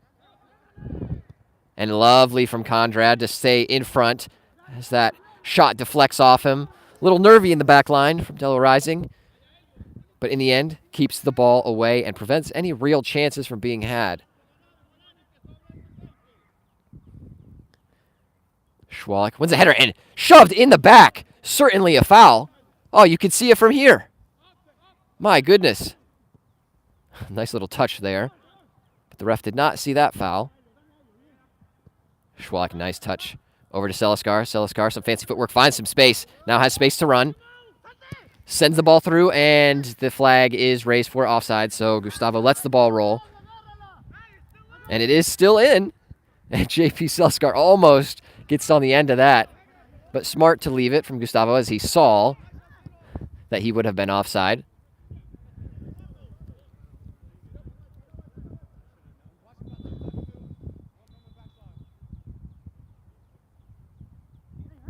And lovely from Conrad to stay in front as that shot deflects off him. A little nervy in the back line from Delaware Rising, but in the end, keeps the ball away and prevents any real chances from being had. Schwalek wins a header and shoved in the back. Certainly a foul. Oh, you can see it from here. My goodness. Nice little touch there. But the ref did not see that foul. Schwalek, nice touch. Over to Seliskar. Seliskar, some fancy footwork, finds some space. Now has space to run. Sends the ball through, and the flag is raised for offside. So Gustavo lets the ball roll. And it is still in. And JP Seliskar almost gets on the end of that. But smart to leave it from Gustavo as he saw that he would have been offside.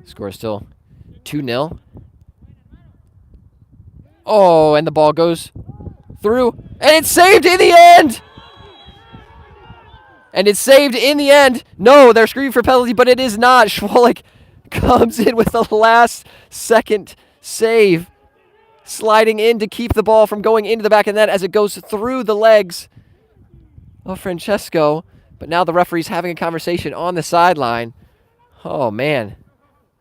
Score is still 2-0. Oh, and the ball goes through. And it's saved in the end! And it's saved in the end. No, they're screaming for penalty, but it is not. Schwalek comes in with the last-second save, sliding in to keep the ball from going into the back of the net as it goes through the legs of Francesco. But now the referee's having a conversation on the sideline. Oh, man.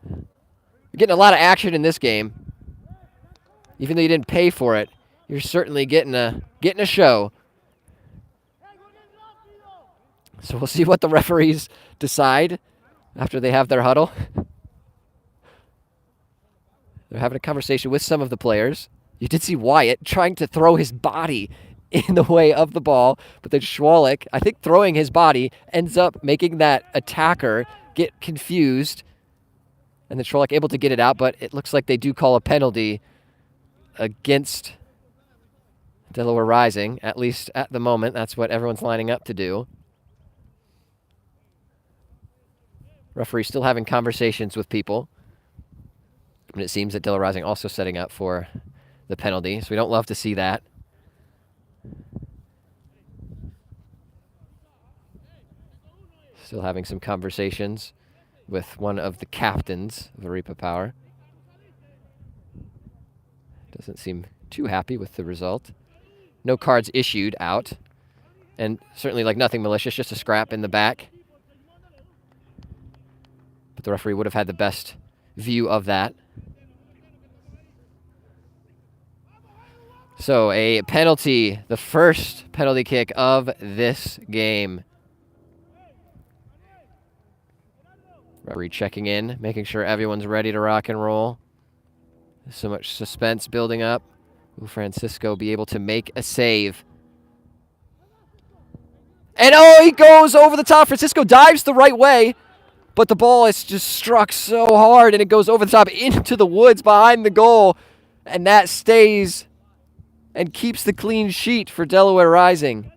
You're getting a lot of action in this game. Even though you didn't pay for it, you're certainly getting a show. So we'll see what the referees decide after they have their huddle. They're having a conversation with some of the players. You did see Wyatt trying to throw his body in the way of the ball, but then Schwalek, I think throwing his body, ends up making that attacker get confused. And then Schwalek able to get it out, but it looks like they do call a penalty against Delaware Rising, at least at the moment. That's what everyone's lining up to do. Referee still having conversations with people. And it seems that Delaware Rising also setting up for the penalty, so we don't love to see that. Still having some conversations with one of the captains of Arepa Power. Doesn't seem too happy with the result. No cards issued out. And certainly like nothing malicious, just a scrap in the back. But the referee would have had the best view of that. So a penalty, the first penalty kick of this game. Referee checking in, making sure everyone's ready to rock and roll. So much suspense building up. Will Francisco be able to make a save? And oh, he goes over the top. Francisco dives the right way, but the ball is just struck so hard, and it goes over the top into the woods behind the goal, and that stays and keeps the clean sheet for Delaware Rising.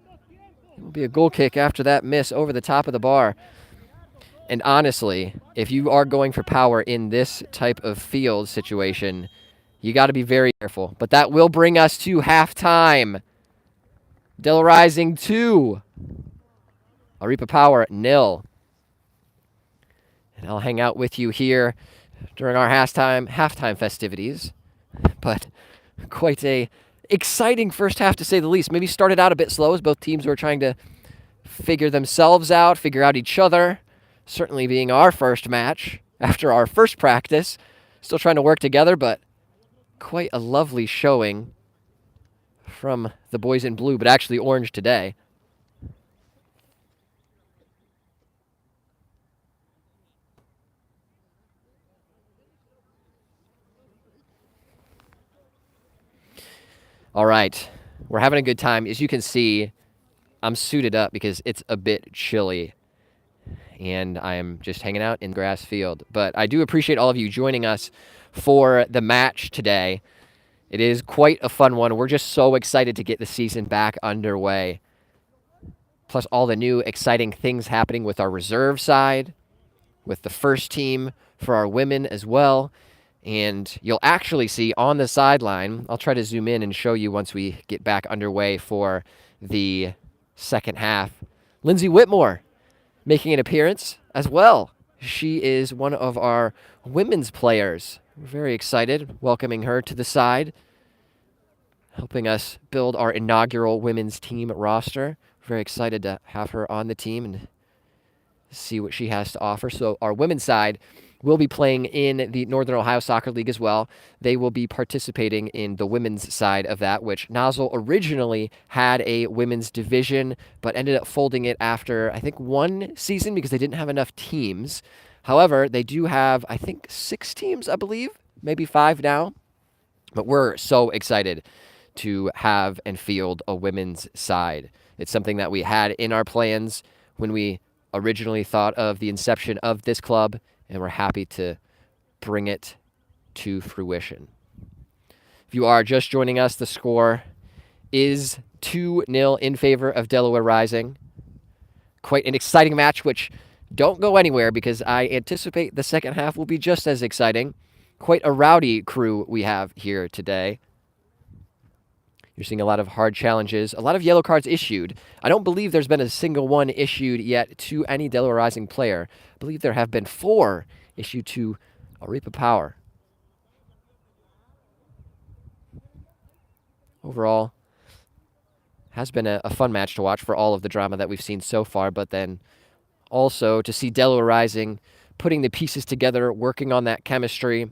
It will be a goal kick after that miss over the top of the bar. And honestly, if you are going for power in this type of field situation, you got to be very careful. But that will bring us to halftime. Delaware Rising 2. Arepa Power 0. And I'll hang out with you here during our halftime festivities. But quite a exciting first half, to say the least. Maybe started out a bit slow as both teams were trying to figure themselves out, figure out each other. Certainly being our first match after our first practice. Still trying to work together, but quite a lovely showing from the boys in blue, but actually orange today. All right, we're having a good time. As you can see, I'm suited up because it's a bit chilly. and I am just hanging out in the grass field. But I do appreciate all of you joining us for the match today. It is quite a fun one. We're just so excited to get the season back underway. Plus all the new exciting things happening with our reserve side, with the first team for our women as well. And you'll actually see on the sideline, I'll try to zoom in and show you once we get back underway for the second half, Lindsay Whitmore making an appearance as well. She is one of our women's players. We're very excited welcoming her to the side, helping us build our inaugural women's team roster. Very excited to have her on the team and see what she has to offer. So our women's side will be playing in the Northern Ohio Soccer League as well. They will be participating in the women's side of that, which Nozzle originally had a women's division, but ended up folding it after, I think, one season because they didn't have enough teams. However, they do have, I think, 6 teams, I believe, maybe 5 now. But we're so excited to have and field a women's side. It's something that we had in our plans when we originally thought of the inception of this club, and we're happy to bring it to fruition. If you are just joining us, the score is 2-0 in favor of Delaware Rising. Quite an exciting match, which don't go anywhere because I anticipate the second half will be just as exciting. Quite a rowdy crew we have here today. You're seeing a lot of hard challenges, a lot of yellow cards issued. I don't believe there's been a single one issued yet to any Delaware Rising player. I believe there have been 4 issued to Arepa Power. Overall, has been a fun match to watch for all of the drama that we've seen so far, but then also to see Delaware Rising putting the pieces together, working on that chemistry.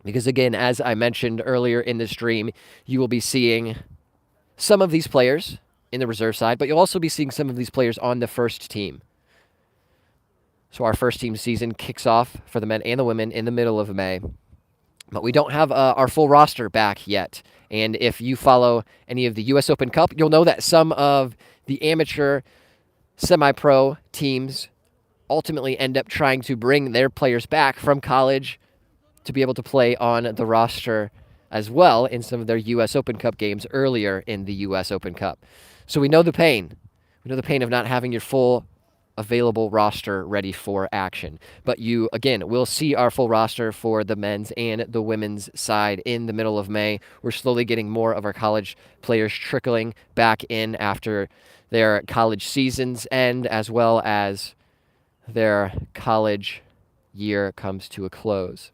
Because again, as I mentioned earlier in the stream, you will be seeing some of these players in the reserve side, but you'll also be seeing some of these players on the first team. So our first team season kicks off for the men and the women in the middle of May. But we don't have our full roster back yet. And if you follow any of the U.S. Open Cup, you'll know that some of the amateur semi-pro teams ultimately end up trying to bring their players back from college to be able to play on the roster as well in some of their U.S. Open Cup games earlier in the U.S. Open Cup. So we know the pain. We know the pain of not having your full available roster ready for action. But you, again, will see our full roster for the men's and the women's side in the middle of May. We're slowly getting more of our college players trickling back in after their college seasons end, as well as their college year comes to a close.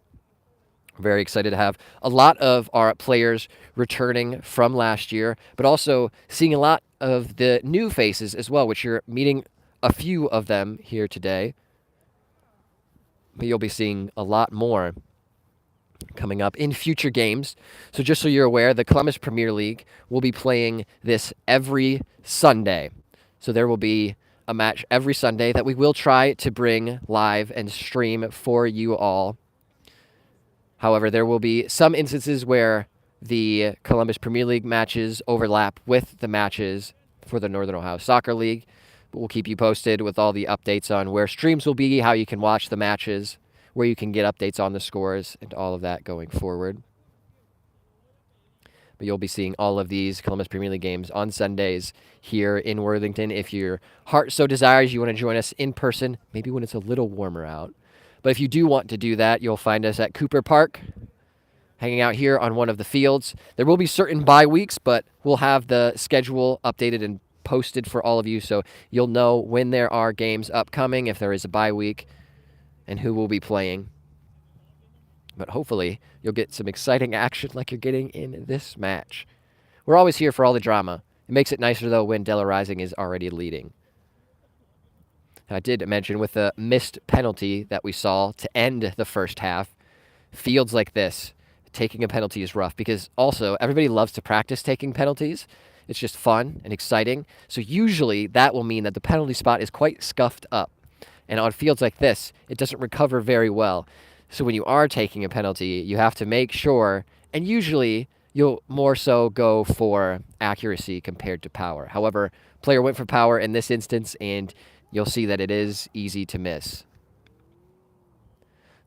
Very excited to have a lot of our players returning from last year, but also seeing a lot of the new faces as well, which you're meeting a few of them here today. But you'll be seeing a lot more coming up in future games. So just so you're aware, the Columbus Premier League will be playing this every Sunday. So there will be a match every Sunday that we will try to bring live and stream for you all. However, there will be some instances where the Columbus Premier League matches overlap with the matches for the Northern Ohio Soccer League. But we'll keep you posted with all the updates on where streams will be, how you can watch the matches, where you can get updates on the scores, and all of that going forward. But you'll be seeing all of these Columbus Premier League games on Sundays here in Worthington. If your heart so desires, you want to join us in person, maybe when it's a little warmer out. But if you do want to do that, you'll find us at Cooper Park, hanging out here on one of the fields. There will be certain bye weeks, but we'll have the schedule updated and posted for all of you, so you'll know when there are games upcoming, if there is a bye week, and who will be playing. But hopefully, you'll get some exciting action like you're getting in this match. We're always here for all the drama. It makes it nicer, though, when Delaware Rising is already leading. I did mention with the missed penalty that we saw to end the first half, fields like this, taking a penalty is rough because also everybody loves to practice taking penalties. It's just fun and exciting. So usually that will mean that the penalty spot is quite scuffed up. And on fields like this, it doesn't recover very well. So when you are taking a penalty, you have to make sure, and usually you'll more so go for accuracy compared to power. However, player went for power in this instance and you'll see that it is easy to miss.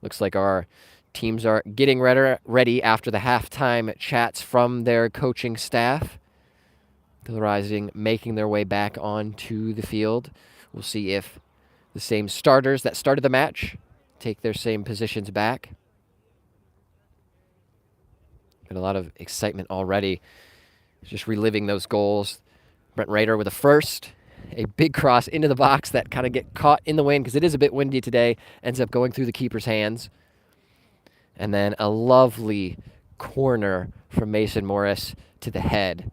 Looks like our teams are getting ready after the halftime chats from their coaching staff. The Rising making their way back onto the field. We'll see if the same starters that started the match take their same positions back. And a lot of excitement already. Just reliving those goals. Brent Rader with a first. A big cross into the box that kind of get caught in the wind because it is a bit windy today. Ends up going through the keeper's hands. And then a lovely corner from Mason Morris to the head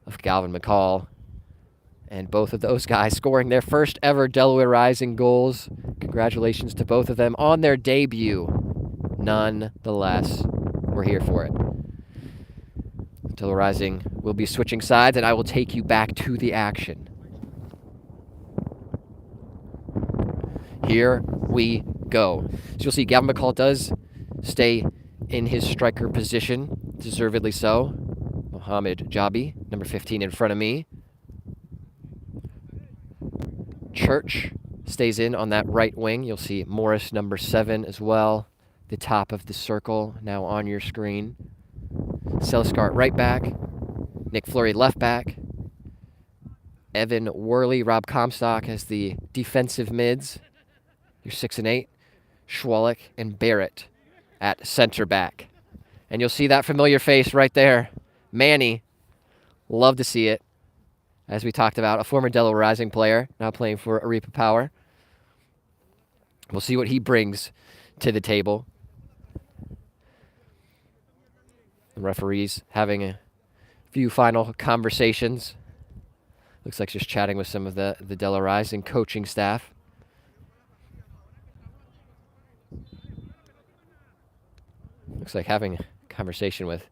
of Galvin McCall. And both of those guys scoring their first ever Delaware Rising goals. Congratulations to both of them on their debut. Nonetheless, we're here for it. Delaware Rising will be switching sides, and I will take you back to the action. Here we go. So you'll see Gavin McCall does stay in his striker position, deservedly so. Mohamed Jabi, number 15 in front of me. Church stays in on that right wing. You'll see Morris, number 7 as well. The top of the circle now on your screen. Seliskar right back. Nick Fleury left back. Evan Worley, Rob Comstock as the defensive mids. Your 6 and 8. Schwalik and Barrett at center back. And you'll see that familiar face right there. Manny. Love to see it. As we talked about, a former Delaware Rising player, now playing for Arepa Power. We'll see what he brings to the table. The referees having a few final conversations. Looks like just chatting with some of the Delaware Rising coaching staff. Looks like having a conversation with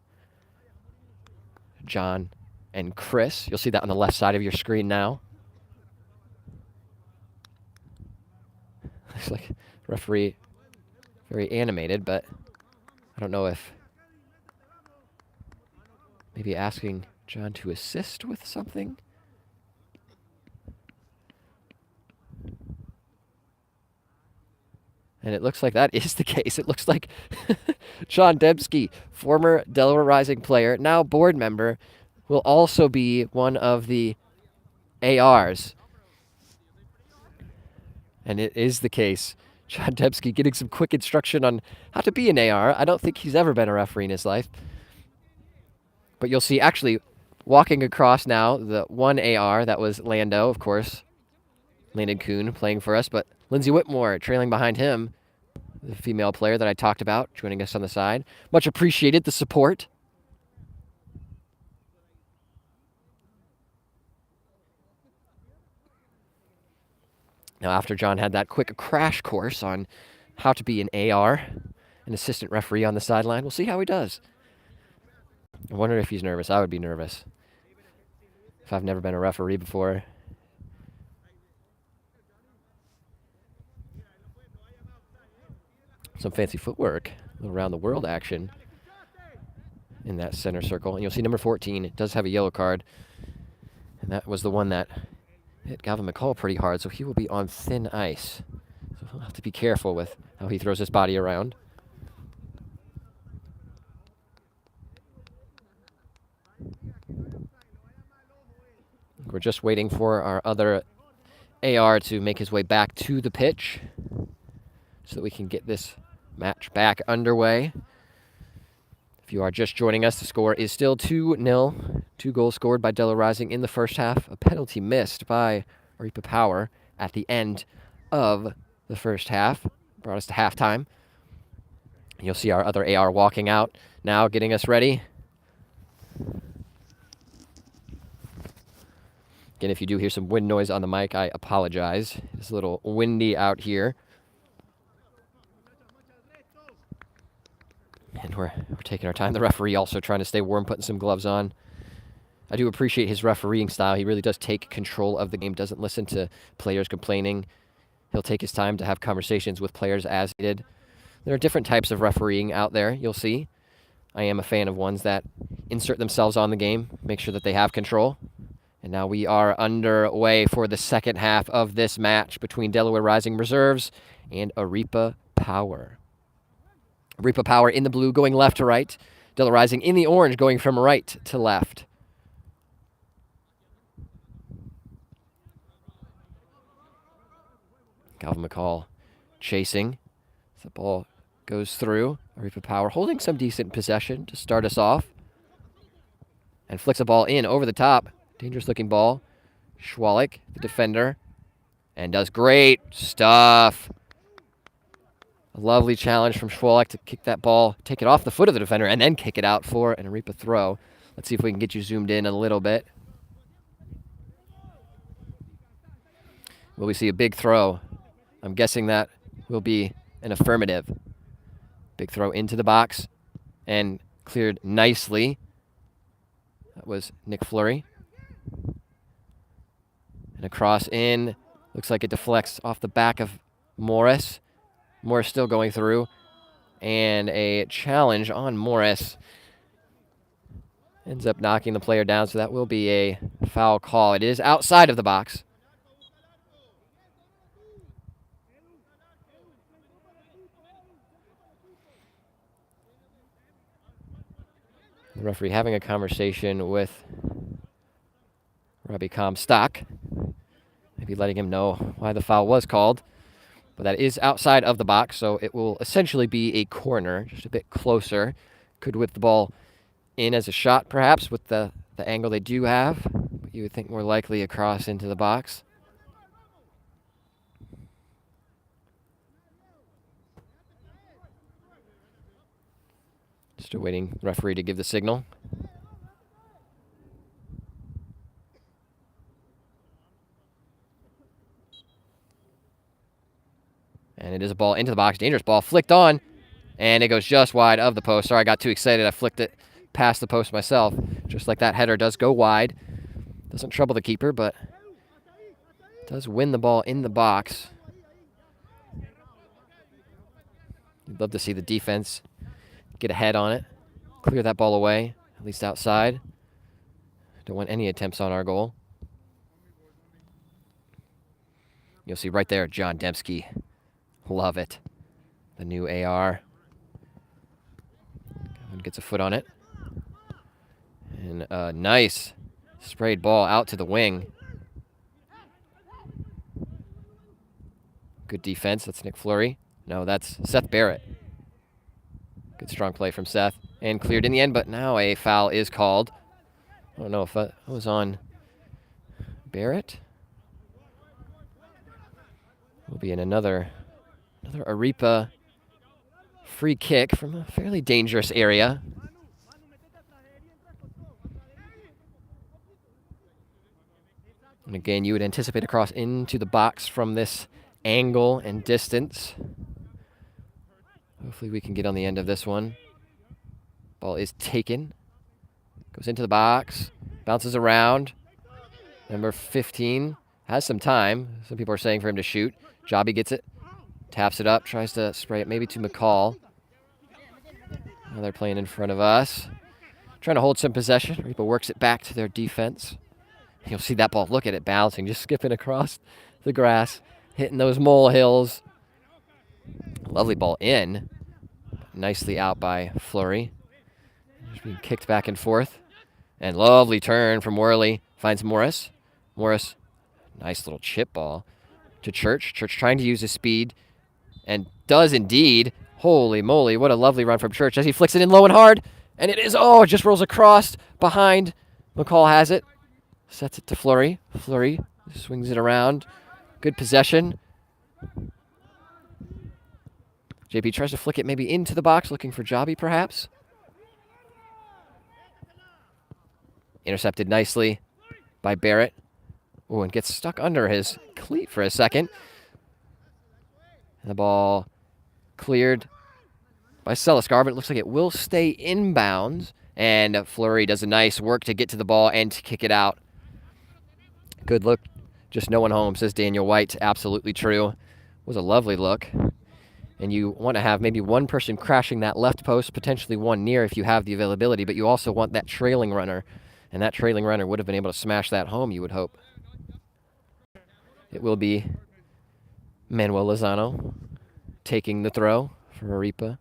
John and Chris. You'll see that on the left side of your screen now. Looks like referee very animated, but I don't know if maybe asking John to assist with something. And it looks like that is the case. It looks like John Dembski, former Delaware Rising player, now board member, will also be one of the ARs. And it is the case. John Dembski getting some quick instruction on how to be an AR. I don't think he's ever been a referee in his life. But you'll see actually walking across now the one AR, that was Lando, of course. Landon Kuhn playing for us, but Lindsay Whitmore trailing behind him, the female player that I talked about, joining us on the side. Much appreciated the support. Now, after John had that quick crash course on how to be an AR, an assistant referee on the sideline, we'll see how he does. I wonder if he's nervous. I would be nervous if I've never been a referee before. Some fancy footwork, a little around the world action in that center circle. And you'll see number 14, it does have a yellow card. And that was the one that hit Galvin McCall pretty hard, so he will be on thin ice. So he'll have to be careful with how he throws his body around. We're just waiting for our other AR to make his way back to the pitch so that we can get this match back underway. If you are just joining us, the score is still 2-0. 2 goals scored by Delaware Rising in the first half. A penalty missed by Arepa Power at the end of the first half. Brought us to halftime. You'll see our other AR walking out now, getting us ready. Again, if you do hear some wind noise on the mic, I apologize. It's a little windy out here. And we're taking our time. The referee also trying to stay warm, putting some gloves on. I do appreciate his refereeing style. He really does take control of the game, doesn't listen to players complaining. He'll take his time to have conversations with players as needed. There are different types of refereeing out there, you'll see. I am a fan of ones that insert themselves on the game, make sure that they have control, And now we are underway for the second half of this match between Delaware Rising Reserves and Arepa Power. Arepa Power in the blue going left to right. Delaware Rising in the orange going from right to left. Calvin McCall chasing. The ball goes through. Arepa Power holding some decent possession to start us off. And flicks a ball in over the top. Dangerous looking ball. Schwalik, the defender, and does great stuff. A lovely challenge from Schwalik to kick that ball, take it off the foot of the defender, and then kick it out for an Arepa throw. Let's see if we can get you zoomed in a little bit. Will we see a big throw? I'm guessing that will be an affirmative. Big throw into the box and cleared nicely. That was Nick Fleury. And a cross in. Looks like it deflects off the back of Morris. Morris still going through. And a challenge on Morris. Ends up knocking the player down, so that will be a foul call. It is outside of the box. The referee having a conversation with Robbie Comstock. Maybe letting him know why the foul was called. But that is outside of the box, so it will essentially be a corner, just a bit closer. Could whip the ball in as a shot, perhaps, with the angle they do have. But you would think more likely a cross into the box. Just awaiting the referee to give the signal. And it is a ball into the box. Dangerous ball. Flicked on. And it goes just wide of the post. Sorry, I got too excited. I flicked it past the post myself. Just like that header does go wide. Doesn't trouble the keeper, but does win the ball in the box. You'd love to see the defense get ahead on it. Clear that ball away, at least outside. Don't want any attempts on our goal. You'll see right there, John Dembski. Love it. The new AR. Gets a foot on it. And a nice sprayed ball out to the wing. Good defense. That's Nick Fleury. No, that's Seth Barrett. Good strong play from Seth. And cleared in the end, but now a foul is called. I don't know if that was on Barrett. We'll be in another Arepa free kick from a fairly dangerous area. And again, you would anticipate a cross into the box from this angle and distance. Hopefully we can get on the end of this one. Ball is taken. Goes into the box. Bounces around. Number 15 has some time. Some people are saying for him to shoot. Jobby gets it. Taps it up. Tries to spray it maybe to McCall. Now they're playing in front of us. Trying to hold some possession. Arepa works it back to their defense. You'll see that ball. Look at it bouncing. Just skipping across the grass. Hitting those molehills. Lovely ball in. Nicely out by Fleury. Just being kicked back and forth. And lovely turn from Worley. Finds Morris. Morris, nice little chip ball to Church. Church trying to use his speed. And does indeed. Holy moly, what a lovely run from Church as he flicks it in low and hard. And it is, it just rolls across behind. McCall has it. Sets it to Fleury. Fleury swings it around. Good possession. JP tries to flick it maybe into the box, looking for Jobby perhaps. Intercepted nicely by Barrett. Oh, and gets stuck under his cleat for a second. And the ball cleared by Celiscar, but it looks like it will stay inbounds. And Fleury does a nice work to get to the ball and to kick it out. Good look. Just no one home, says Daniel White. Absolutely true. Was a lovely look. And you want to have maybe one person crashing that left post, potentially one near if you have the availability, but you also want that trailing runner And that trailing runner would have been able to smash that home, you would hope. It will be Manuel Lozano taking the throw for Arepa.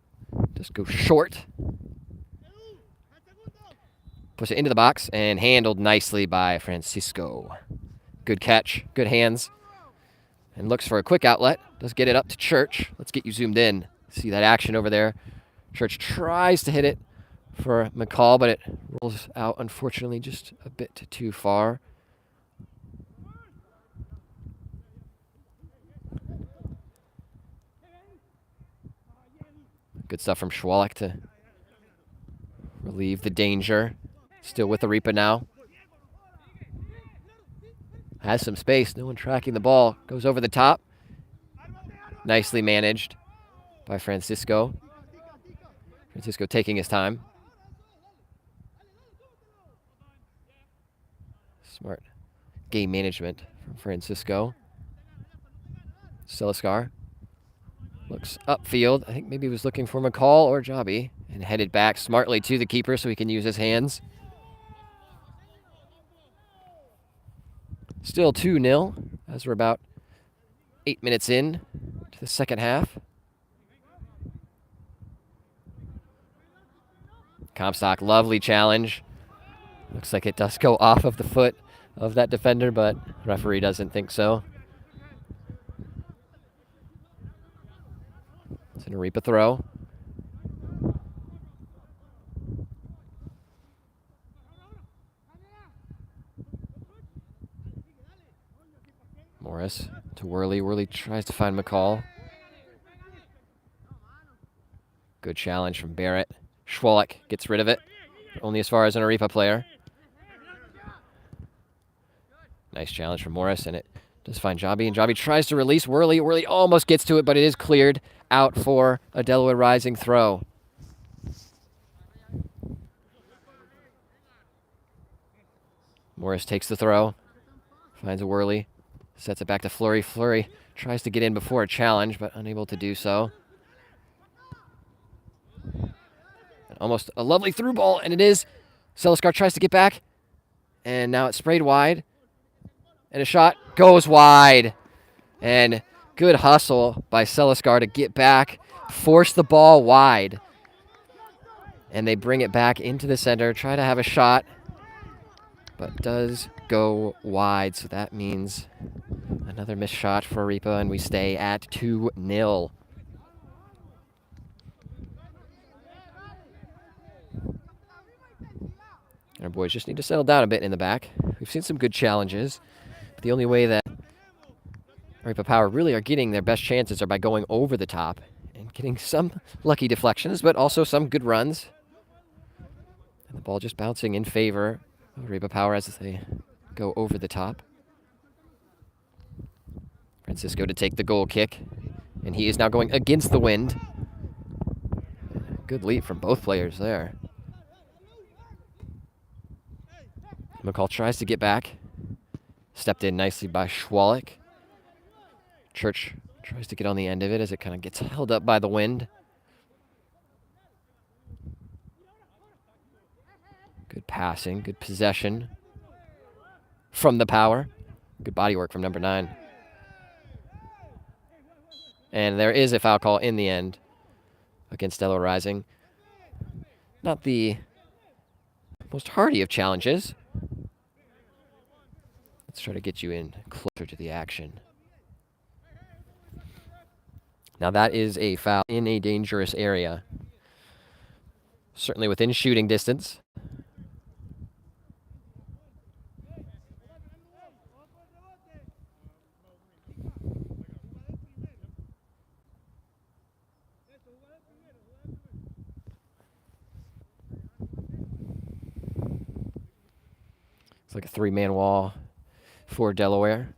Just go short. Push it into the box and handled nicely by Francisco. Good catch, good hands. And looks for a quick outlet. Does get it up to Church. Let's get you zoomed in. See that action over there. Church tries to hit it for McCall, but it rolls out, unfortunately, just a bit too far. Good stuff from Schwalek to relieve the danger. Still with Arepa now. Has some space. No one tracking the ball. Goes over the top. Nicely managed by Francisco. Francisco taking his time. Smart game management from Francisco. Celiscar looks upfield. I think maybe he was looking for McCall or Jabi. And headed back smartly to the keeper so he can use his hands. Still 2-0 as we're about 8 minutes in to the second half. Comstock, lovely challenge. Looks like it does go off of the foot of that defender, but referee doesn't think so. It's an Arepa throw. Morris to Worley. Worley tries to find McCall. Good challenge from Barrett. Schwalek gets rid of it. Only as far as an Arepa player. Nice challenge from Morris, and it does find Jabi. And Jabi tries to release Worley. Worley almost gets to it, but it is cleared out for a Delaware Rising throw. Morris takes the throw. Finds a Worley. Sets it back to Fleury. Fleury tries to get in before a challenge, but unable to do so. And almost a lovely through ball, and it is. Celiscar tries to get back, and now it's sprayed wide. And a shot goes wide. And good hustle by Celiscar to get back, force the ball wide. And they bring it back into the center, try to have a shot, but does go wide. So that means another missed shot for Arepa, and we stay at 2-0. Our boys just need to settle down a bit in the back. We've seen some good challenges. But the only way that Arepa Power really are getting their best chances are by going over the top and getting some lucky deflections, but also some good runs. And the ball just bouncing in favor of Arepa Power as they go over the top. Francisco to take the goal kick, and he is now going against the wind. Good leap from both players there. McCall tries to get back. Stepped in nicely by Schwalek. Church tries to get on the end of it as it kind of gets held up by the wind. Good passing, good possession from the Power. Good body work from number 9. And there is a foul call in the end against Delaware Rising. Not the most hardy of challenges. Let's try to get you in closer to the action. Now that is a foul in a dangerous area. Certainly within shooting distance. It's like a 3-man wall for Delaware.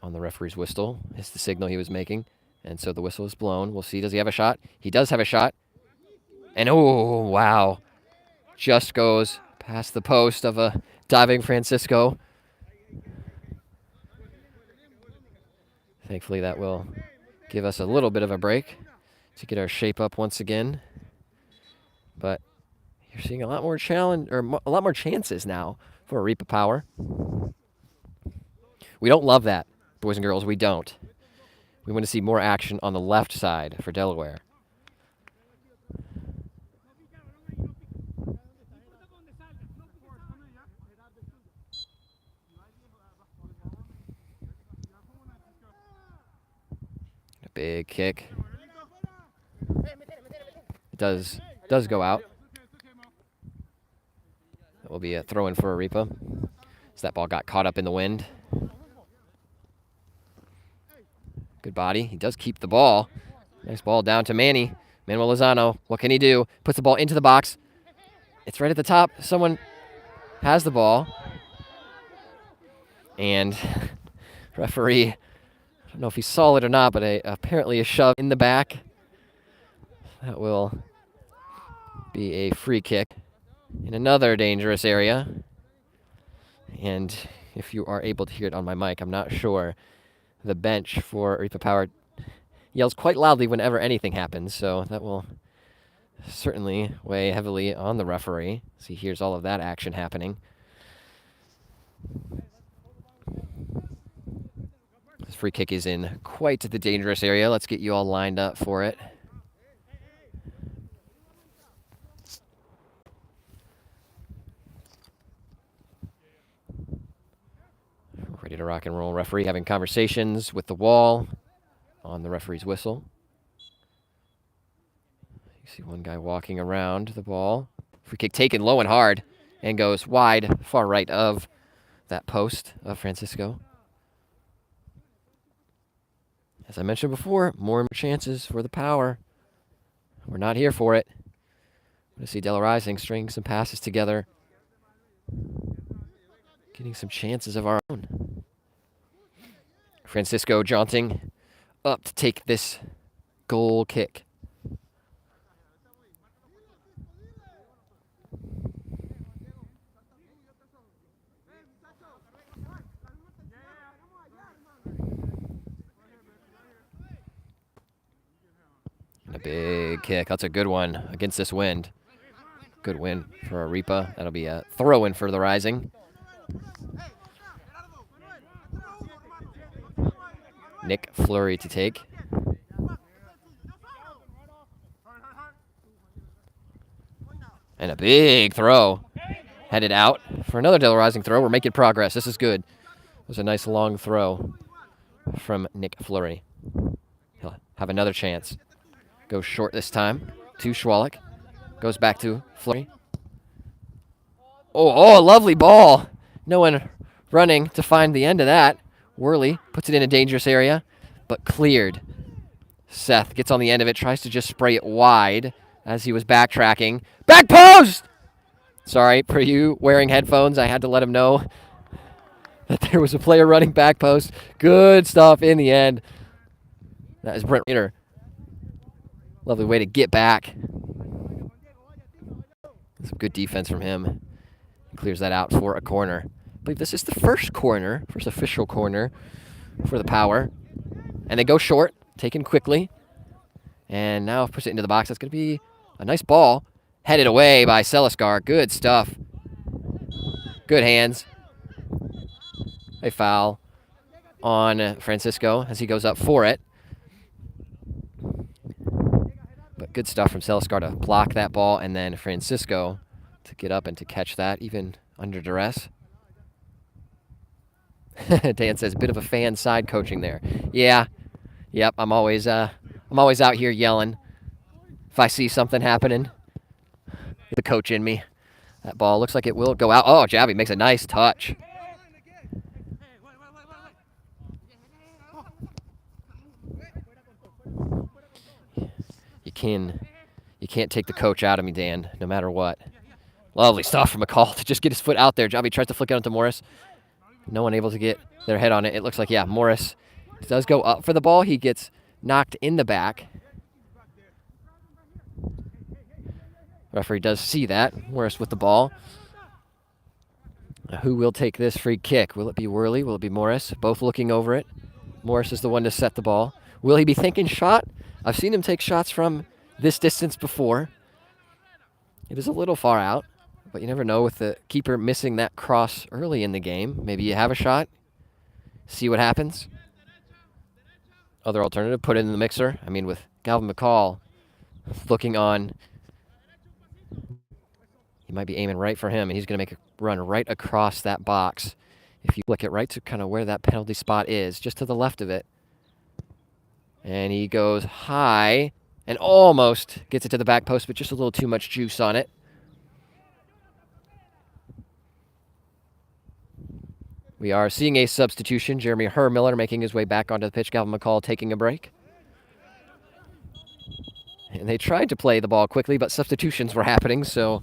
On the referee's whistle is the signal he was making. And so the whistle is blown. We'll see. Does he have a shot? He does have a shot. And oh, wow. Just goes past the post of a diving Francisco. Thankfully, that will give us a little bit of a break to get our shape up once again. But you're seeing a lot more a lot more chances now for Arepa power. We don't love that, boys and girls. We don't. We want to see more action on the left side for Delaware. A big kick. It does go out. That will be a throw in for Arepa. So that ball got caught up in the wind. Good body. He does keep the ball. Nice ball down to Manny. Manuel Lozano. What can he do? Puts the ball into the box. It's right at the top. Someone has the ball. And referee, I don't know if he saw it or not, but apparently a shove in the back. That will be a free kick in another dangerous area. And if you are able to hear it on my mic, I'm not sure. The bench for Arepa Power yells quite loudly whenever anything happens, so that will certainly weigh heavily on the referee as he hears all of that action happening. This free kick is in quite the dangerous area. Let's get you all lined up for it. Ready to rock and roll. Referee having conversations with the wall on the referee's whistle. You see one guy walking around the ball. Free kick taken low and hard and goes wide, far right of that post of Francisco. As I mentioned before, more chances for the Power. We're not here for it. I'm going to see Delaware Rising string some passes together. Getting some chances of our own. Francisco jaunting up to take this goal kick. And a big kick. That's a good one against this wind. Good win for Arepa. That'll be a throw-in for the Rising. Nick Fleury to take. And a big throw. Headed out for another Delaware Rising throw. We're making progress. This is good. It was a nice long throw from Nick Fleury. He'll have another chance. Goes short this time to Schwalik. Goes back to Fleury. Oh, lovely ball. No one running to find the end of that. Worley puts it in a dangerous area, but cleared. Seth gets on the end of it, tries to just spray it wide as he was backtracking. Back post! Sorry, for you wearing headphones, I had to let him know that there was a player running back post. Good stuff in the end. That is Brent Rader. Lovely way to get back. Some good defense from him. Clears that out for a corner. I believe this is the first official corner for the Power. And they go short, taken quickly. And now puts it into the box. That's going to be a nice ball. Headed away by Celiscar. Good stuff. Good hands. A foul on Francisco as he goes up for it. But good stuff from Celiscar to block that ball, and then Francisco to get up and to catch that, even under duress. Dan says, bit of a fan side coaching there. Yeah. Yep, I'm always out here yelling. If I see something happening, the coach in me. That ball looks like it will go out. Oh, Javi makes a nice touch. You can't take the coach out of me, Dan, no matter what. Lovely stuff from McCall to just get his foot out there. Javi tries to flick it onto Morris. No one able to get their head on it. It looks like, yeah, Morris does go up for the ball. He gets knocked in the back. Referee does see that. Morris with the ball. Who will take this free kick? Will it be Worley? Will it be Morris? Both looking over it. Morris is the one to set the ball. Will he be thinking shot? I've seen him take shots from this distance before. It is a little far out, but you never know with the keeper missing that cross early in the game. Maybe you have a shot, see what happens. Other alternative, put it in the mixer. I mean, with Galvin McCall looking on, he might be aiming right for him, and he's going to make a run right across that box. If you flick it right to kind of where that penalty spot is, just to the left of it. And he goes high and almost gets it to the back post, but just a little too much juice on it. We are seeing a substitution. Jeremy Hermiller making his way back onto the pitch. Galvin McCall taking a break. And they tried to play the ball quickly, but substitutions were happening, so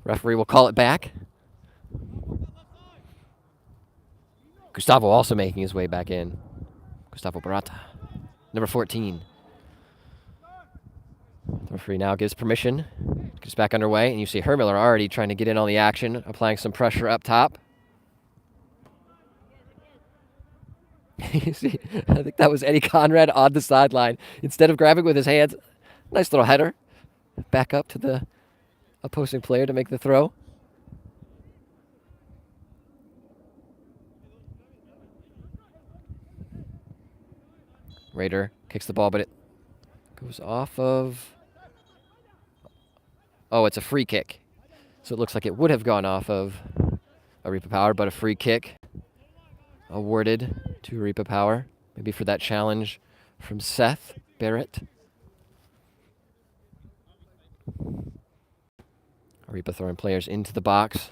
referee will call it back. Gustavo also making his way back in. Gustavo Barata, number 14. The referee now gives permission. Gets back underway, and you see Hermiller already trying to get in on the action, applying some pressure up top. You see, I think that was Eddie Conrad on the sideline. Instead of grabbing with his hands, nice little header. Back up to the opposing player to make the throw. Raider kicks the ball, but it goes off of... Oh, it's a free kick. So it looks like it would have gone off of Arepa Power, but a free kick awarded to Arepa Power. Maybe for that challenge from Seth Barrett. Arepa throwing players into the box.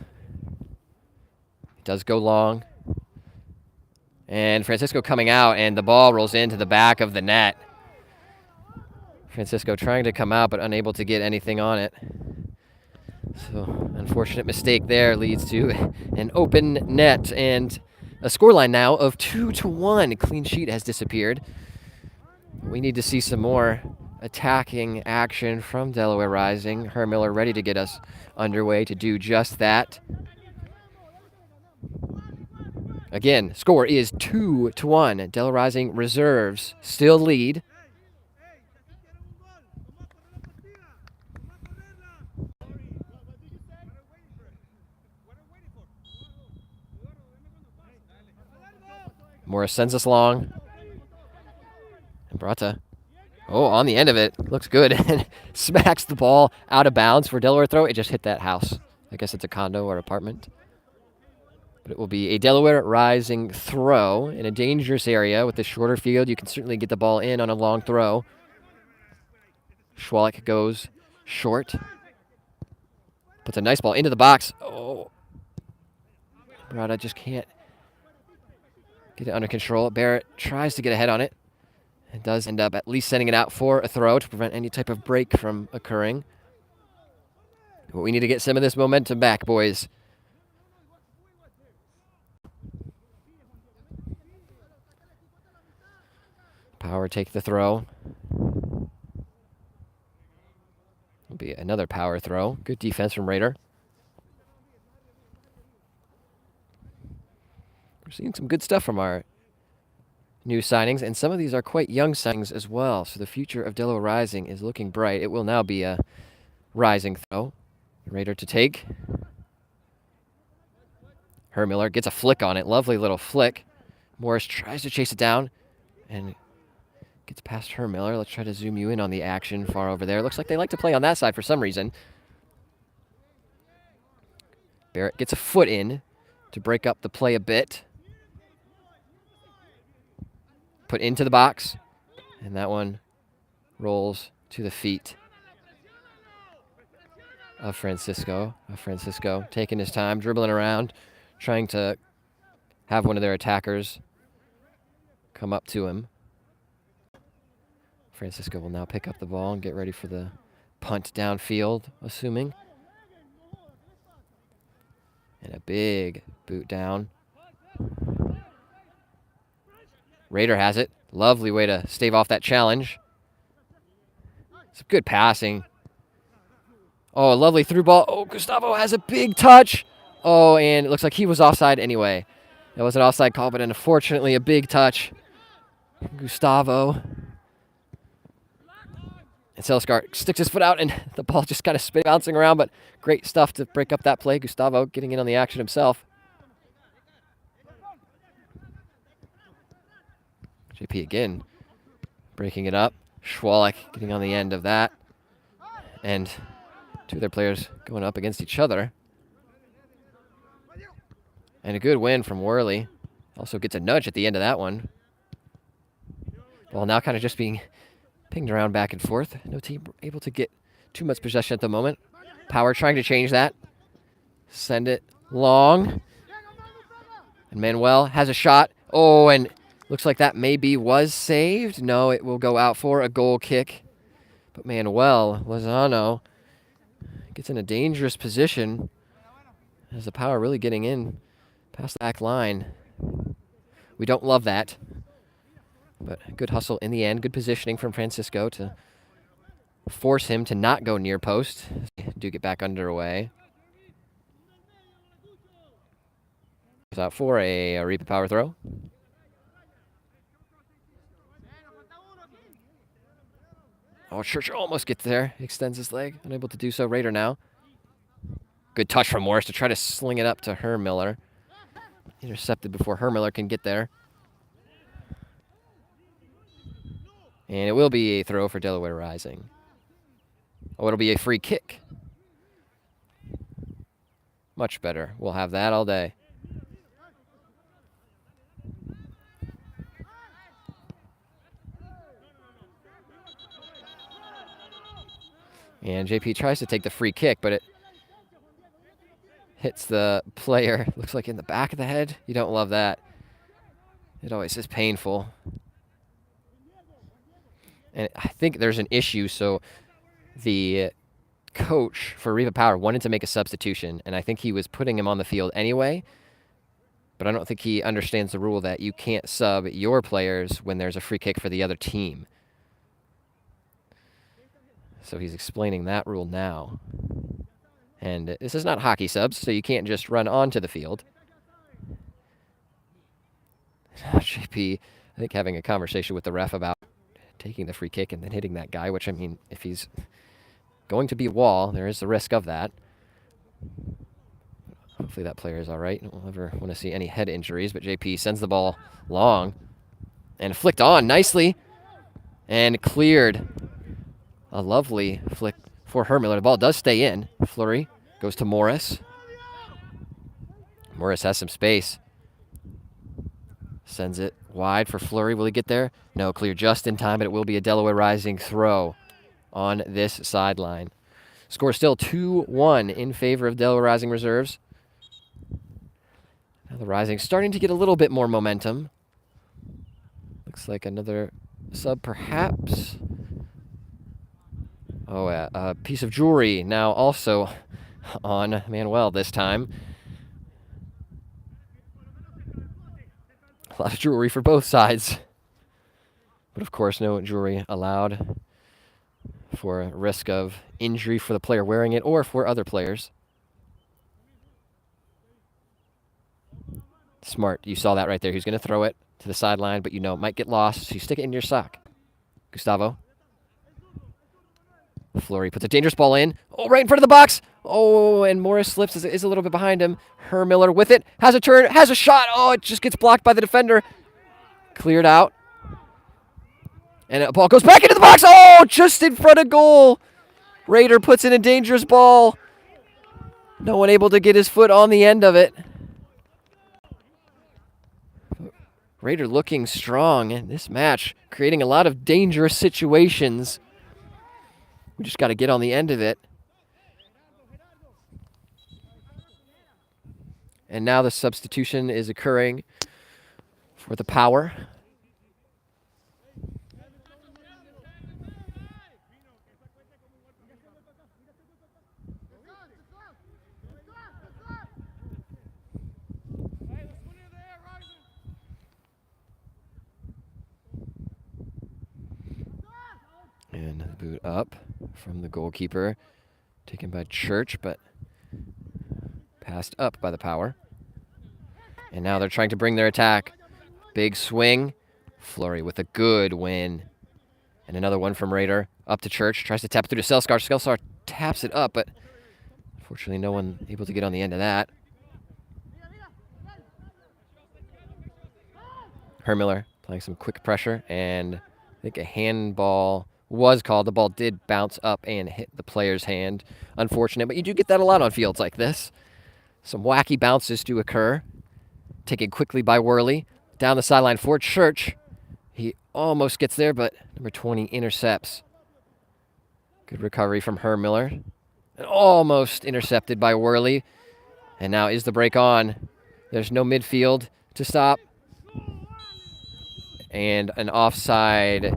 It does go long. And Francisco coming out, and the ball rolls into the back of the net. Francisco trying to come out, but unable to get anything on it. So, unfortunate mistake there leads to an open net, and a scoreline now of 2-1. Clean sheet has disappeared. We need to see some more attacking action from Delaware Rising. Hermiller ready to get us underway to do just that. Again, score is 2-1. Delaware Rising reserves still lead. Morris sends us long. And Brata, on the end of it, looks good, and smacks the ball out of bounds for Delaware throw. It just hit that house. I guess it's a condo or apartment. But it will be a Delaware Rising throw in a dangerous area with the shorter field. You can certainly get the ball in on a long throw. Schwalik goes short. Puts a nice ball into the box. Oh. Brata just can't get it under control. Barrett tries to get ahead on it. It does end up at least sending it out for a throw to prevent any type of break from occurring. But we need to get some of this momentum back, boys. Power take the throw. Will be another power throw. Good defense from Raider. We're seeing some good stuff from our new signings, and some of these are quite young signings as well. So the future of Delaware Rising is looking bright. It will now be a Rising throw. Raider to take. Hermiller gets a flick on it. Lovely little flick. Morris tries to chase it down and gets past Hermiller. Let's try to zoom you in on the action far over there. Looks like they like to play on that side for some reason. Barrett gets a foot in to break up the play a bit. Put into the box, and that one rolls to the feet of Francisco. Francisco taking his time, dribbling around, trying to have one of their attackers come up to him. Francisco will now pick up the ball and get ready for the punt downfield, assuming. And a big boot down. Raider has it. Lovely way to stave off that challenge. Some good passing. Oh, a lovely through ball. Oh, Gustavo has a big touch. Oh, and it looks like he was offside anyway. That was an offside call, but unfortunately a big touch Gustavo. And Selskart sticks his foot out, and the ball just kind of bouncing around, but great stuff to break up that play. Gustavo getting in on the action himself. JP again breaking it up. Schwalek getting on the end of that. And two of their players going up against each other. And a good win from Worley. Also gets a nudge at the end of that one. Ball now kind of just being pinged around back and forth. No team able to get too much possession at the moment. Power trying to change that. Send it long. And Manuel has a shot. Oh, and looks like that maybe was saved. No, it will go out for a goal kick. But Manuel Lozano gets in a dangerous position as the Power really getting in past the back line. We don't love that. But good hustle in the end. Good positioning from Francisco to force him to not go near post. Do get back underway. Goes out for a Arepa power throw. Oh, Church almost gets there. Extends his leg. Unable to do so. Raider now. Good touch from Morris to try to sling it up to Hermiller. Intercepted before Hermiller can get there. And it will be a throw for Delaware Rising. Oh, it'll be a free kick. Much better. We'll have that all day. And JP tries to take the free kick, but it hits the player. Looks like in the back of the head. You don't love that. It always is painful. And I think there's an issue. So the coach for Arepa Power wanted to make a substitution, and I think he was putting him on the field anyway. But I don't think he understands the rule that you can't sub your players when there's a free kick for the other team. So he's explaining that rule now. And this is not hockey subs, so you can't just run onto the field. JP, I think, having a conversation with the ref about taking the free kick and then hitting that guy, which, I mean, if he's going to be wall, there is the risk of that. Hopefully that player is all right. We'll never want to see any head injuries, but JP sends the ball long and flicked on nicely and cleared. A lovely flick for Hermiller. The ball does stay in. Fleury goes to Morris. Morris has some space. Sends it wide for Fleury. Will he get there? No, clear just in time, but it will be a Delaware Rising throw on this sideline. Score still 2-1 in favor of Delaware Rising reserves. Now the Rising starting to get a little bit more momentum. Looks like another sub perhaps. Oh, a piece of jewelry now also on Manuel this time. A lot of jewelry for both sides. But of course, no jewelry allowed for risk of injury for the player wearing it or for other players. Smart. You saw that right there. He's going to throw it to the sideline, but you know it might get lost, so you stick it in your sock. Gustavo. Fleury puts a dangerous ball in. Oh, right in front of the box. Oh, and Morris slips, is a little bit behind him. Hermiller with it. Has a turn, has a shot. Oh, it just gets blocked by the defender. Cleared out. And a ball goes back into the box. Oh, just in front of goal. Raider puts in a dangerous ball. No one able to get his foot on the end of it. Raider looking strong in this match, creating a lot of dangerous situations. We just got to get on the end of it. And now the substitution is occurring for the Power. And the boot up from the goalkeeper. Taken by Church, but passed up by the Power. And now they're trying to bring their attack. Big swing. Flurry with a good win. And another one from Raider. Up to Church. Tries to tap it through to Selscar. Selscar taps it up, but unfortunately no one able to get on the end of that. Hermiller playing some quick pressure, and I think a handball was called. The ball did bounce up and hit the player's hand. Unfortunate, but you do get that a lot on fields like this. Some wacky bounces do occur. Taken quickly by Worley. Down the sideline for Church. He almost gets there, but number 20 intercepts. Good recovery from Hermiller. And almost intercepted by Worley. And now is the break on. There's no midfield to stop. And an offside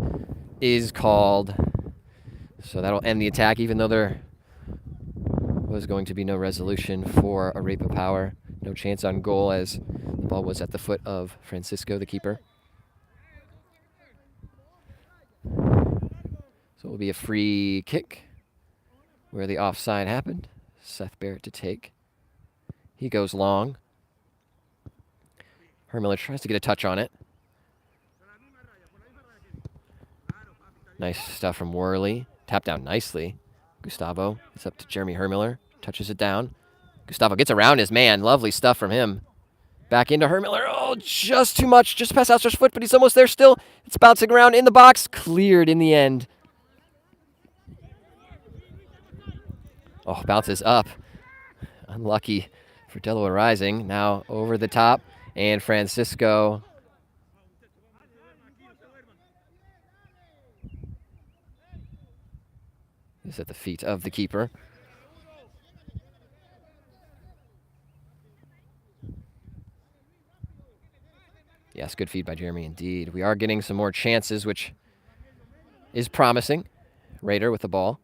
is called. So that'll end the attack, even though there was going to be no resolution for Arepa Power. No chance on goal as the ball was at the foot of Francisco, the keeper. So it will be a free kick where the offside happened. Seth Barrett to take. He goes long. Hermiller tries to get a touch on it. Nice stuff from Worley. Tapped down nicely. Gustavo. It's up to Jeremy Hermiller. Touches it down. Gustavo gets around his man. Lovely stuff from him. Back into Hermiller. Oh, just too much. Just past Ouster's foot, but he's almost there still. It's bouncing around in the box. Cleared in the end. Oh, bounces up. Unlucky for Delaware Rising. Now over the top. And Francisco is at the feet of the keeper. Yes, good feed by Jeremy indeed. We are getting some more chances, which is promising. Raider with the ball.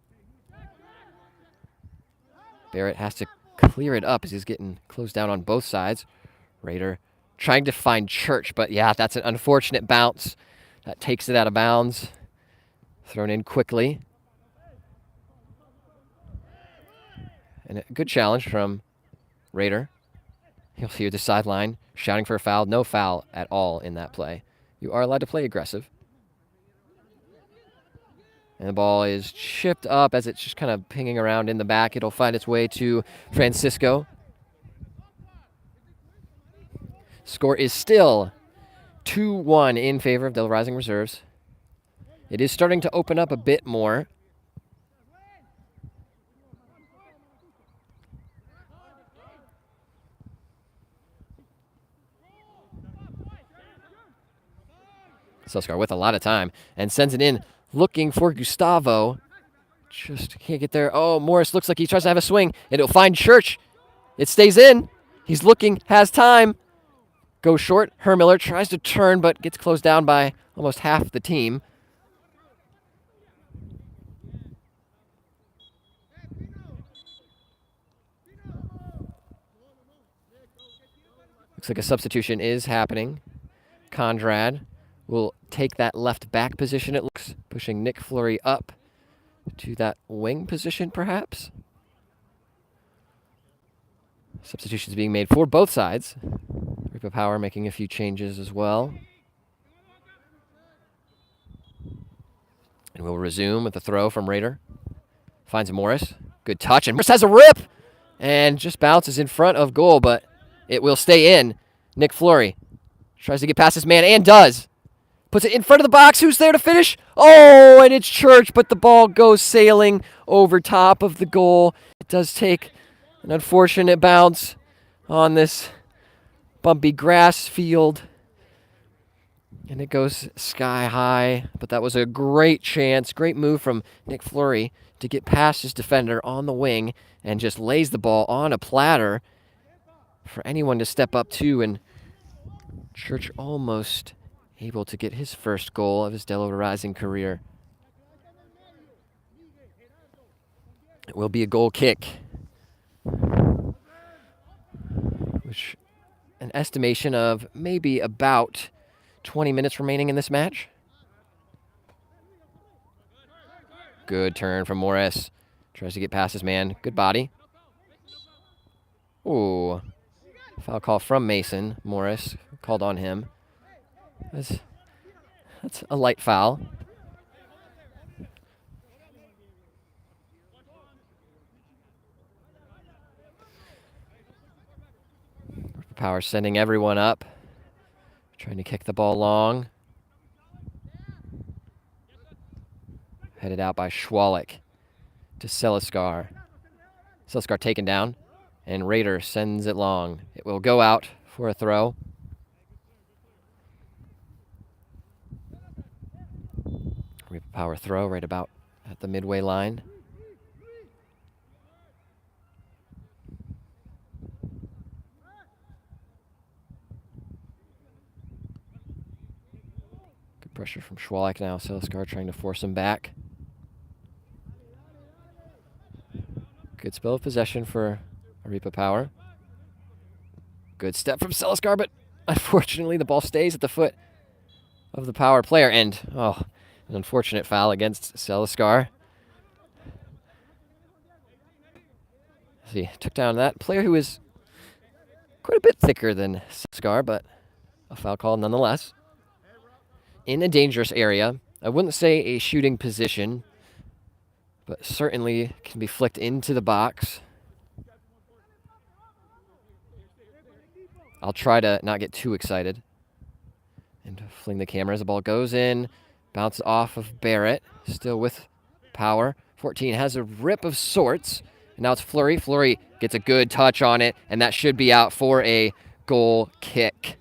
Barrett has to clear it up as he's getting closed down on both sides. Raider trying to find Church, but yeah, that's an unfortunate bounce. That takes it out of bounds. Thrown in quickly. And a good challenge from Raider. He'll hear the sideline shouting for a foul. No foul at all in that play. You are allowed to play aggressive. And the ball is chipped up as it's just kind of pinging around in the back. It'll find its way to Francisco. Score is still 2-1 in favor of Delaware Rising Reserves. It is starting to open up a bit more. Selscar with a lot of time and sends it in looking for Gustavo. Just can't get there. Oh, Morris looks like he tries to have a swing. And it'll find Church. It stays in. He's looking, has time. Goes short. Hermiller tries to turn, but gets closed down by almost half the team. Looks like a substitution is happening. Conrad will take that left back position, it looks, pushing Nick Fleury up to that wing position, perhaps. Substitutions being made for both sides. Arepa Power making a few changes as well. And we'll resume with the throw from Raider. Finds Morris. Good touch, and Morris has a rip! And just bounces in front of goal, but it will stay in. Nick Fleury tries to get past his man, and does. Puts it in front of the box. Who's there to finish? Oh, and it's Church, but the ball goes sailing over top of the goal. It does take an unfortunate bounce on this bumpy grass field. And it goes sky high. But that was a great chance, great move from Nick Fleury to get past his defender on the wing and just lays the ball on a platter for anyone to step up to. And Church almost able to get his first goal of his Delaware Rising career. It will be a goal kick, which an estimation of maybe about 20 minutes remaining in this match. Good turn from Morris. Tries to get past his man. Good body. Ooh. Foul call from Mason. Morris called on him. As That's a light foul. Power sending everyone up. Trying to kick the ball long. Headed out by Schwalik to Seliskar. Seliskar taken down, and Raider sends it long. It will go out for a throw. Arepa Power throw right about at the midway line. Good pressure from Schwalik now. Seliskar trying to force him back. Good spell of possession for Arepa Power. Good step from Seliskar, but unfortunately the ball stays at the foot of the Power player. And, an unfortunate foul against Seliskar. He took down that player who is quite a bit thicker than Seliskar, but a foul call nonetheless. In a dangerous area. I wouldn't say a shooting position, but certainly can be flicked into the box. I'll try to not get too excited and fling the camera as the ball goes in, bounces off of Barrett, still with Power. 14 has a rip of sorts, and now it's Fleury. Fleury gets a good touch on it, and that should be out for a goal kick.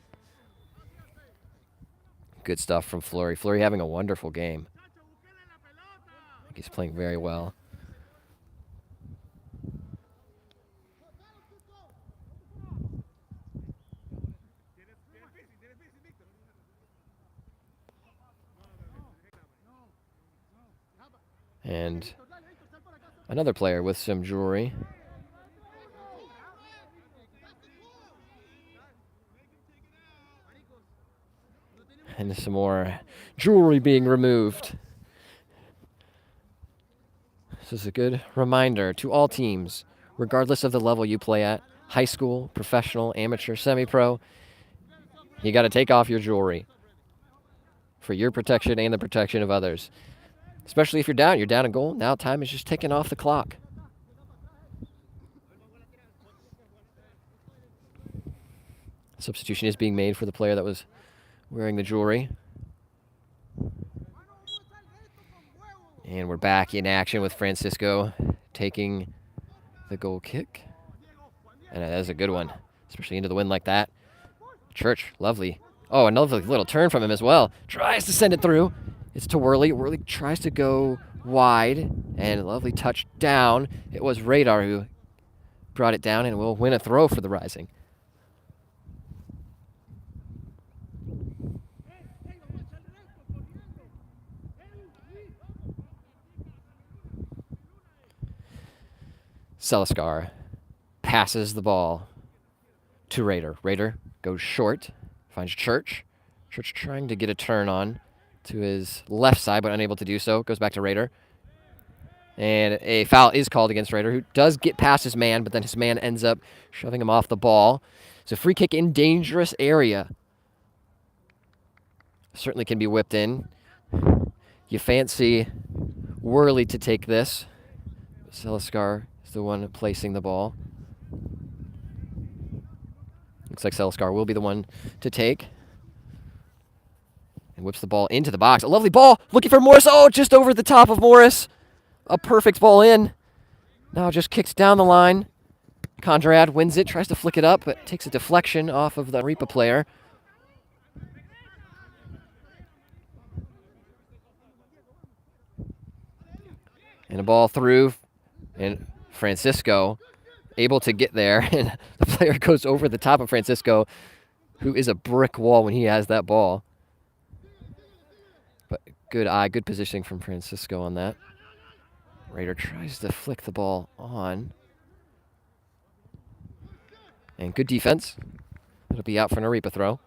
Good stuff from Fleury. Fleury having a wonderful game. I think he's playing very well. And another player with some jewelry. And some more jewelry being removed. This is a good reminder to all teams, regardless of the level you play at, high school, professional, amateur, semi-pro, you got to take off your jewelry for your protection and the protection of others. Especially if you're down a goal. Now time is just ticking off the clock. Substitution is being made for the player that was wearing the jewelry. And we're back in action with Francisco taking the goal kick. And that is a good one, especially into the wind like that. Church, lovely. Oh, another little turn from him as well. Tries to send it through. It's to Worley. Worley tries to go wide, and a lovely touch down. It was Radar who brought it down and will win a throw for the Rising. Seliskar passes the ball to Raider. Raider goes short, finds Church. Church trying to get a turn on to his left side, but unable to do so. Goes back to Raider. And a foul is called against Raider, who does get past his man, but then his man ends up shoving him off the ball. It's a free kick in dangerous area. Certainly can be whipped in. You fancy Worley to take this. Seliskar is the one placing the ball. Looks like Seliskar will be the one to take. And whips the ball into the box. A lovely ball. Looking for Morris. Oh, just over the top of Morris. A perfect ball in. Now just kicks down the line. Conrad wins it. Tries to flick it up, but takes a deflection off of the Arepa player. And a ball through. And Francisco able to get there. And the player goes over the top of Francisco, who is a brick wall when he has that ball. But good eye, good positioning from Francisco on that. Raider tries to flick the ball on. And good defense. It'll be out for an Arepa throw.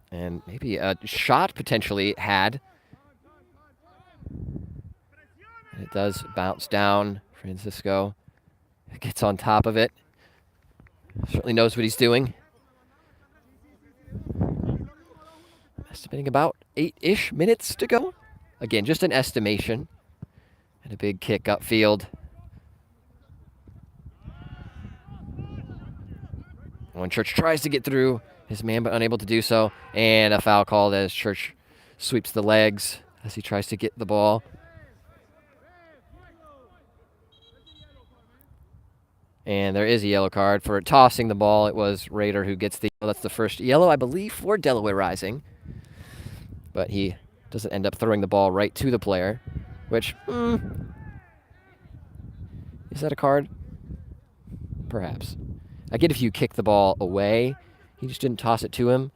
And maybe a shot potentially had. And it does bounce down. Francisco gets on top of it. Certainly knows what he's doing. Estimating about 8-ish minutes to go. Again, just an estimation. And a big kick upfield. When Church tries to get through his man, but unable to do so. And a foul called as Church sweeps the legs as he tries to get the ball. And there is a yellow card for tossing the ball. It was Rader who gets the yellow. That's the first yellow, I believe, for Delaware Rising. But he doesn't end up throwing the ball right to the player, which, is that a card? Perhaps. I get if you kick the ball away. He just didn't toss it to him.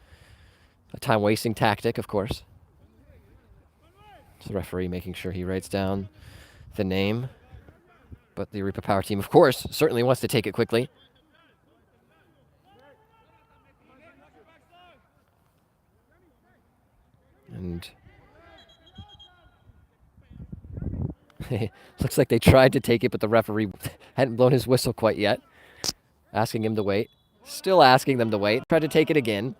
A time-wasting tactic, of course. So the referee making sure he writes down the name. But the Arepa Power team, of course, certainly wants to take it quickly. And looks like they tried to take it, but the referee hadn't blown his whistle quite yet. Asking him to wait. Still asking them to wait. Tried to take it again.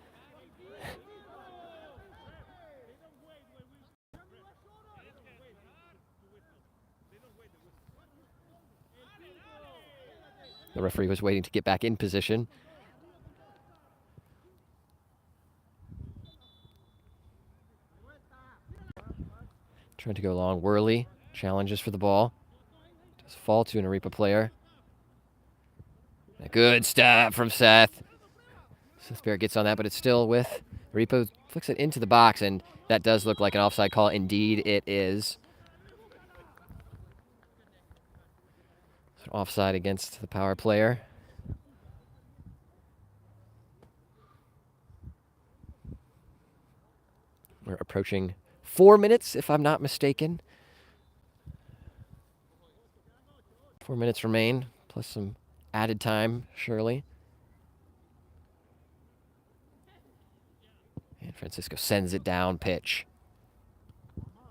The referee was waiting to get back in position. Trying to go long. Worley challenges for the ball. Does fall to an Arepa player. A good stop from Seth. Seth Barrett gets on that, but it's still with Arepa. Flicks it into the box, and that does look like an offside call. Indeed, it is. So offside against the power player. We're approaching 4 minutes, if I'm not mistaken. 4 minutes remain, plus some added time, surely. And Francisco sends it down, pitch.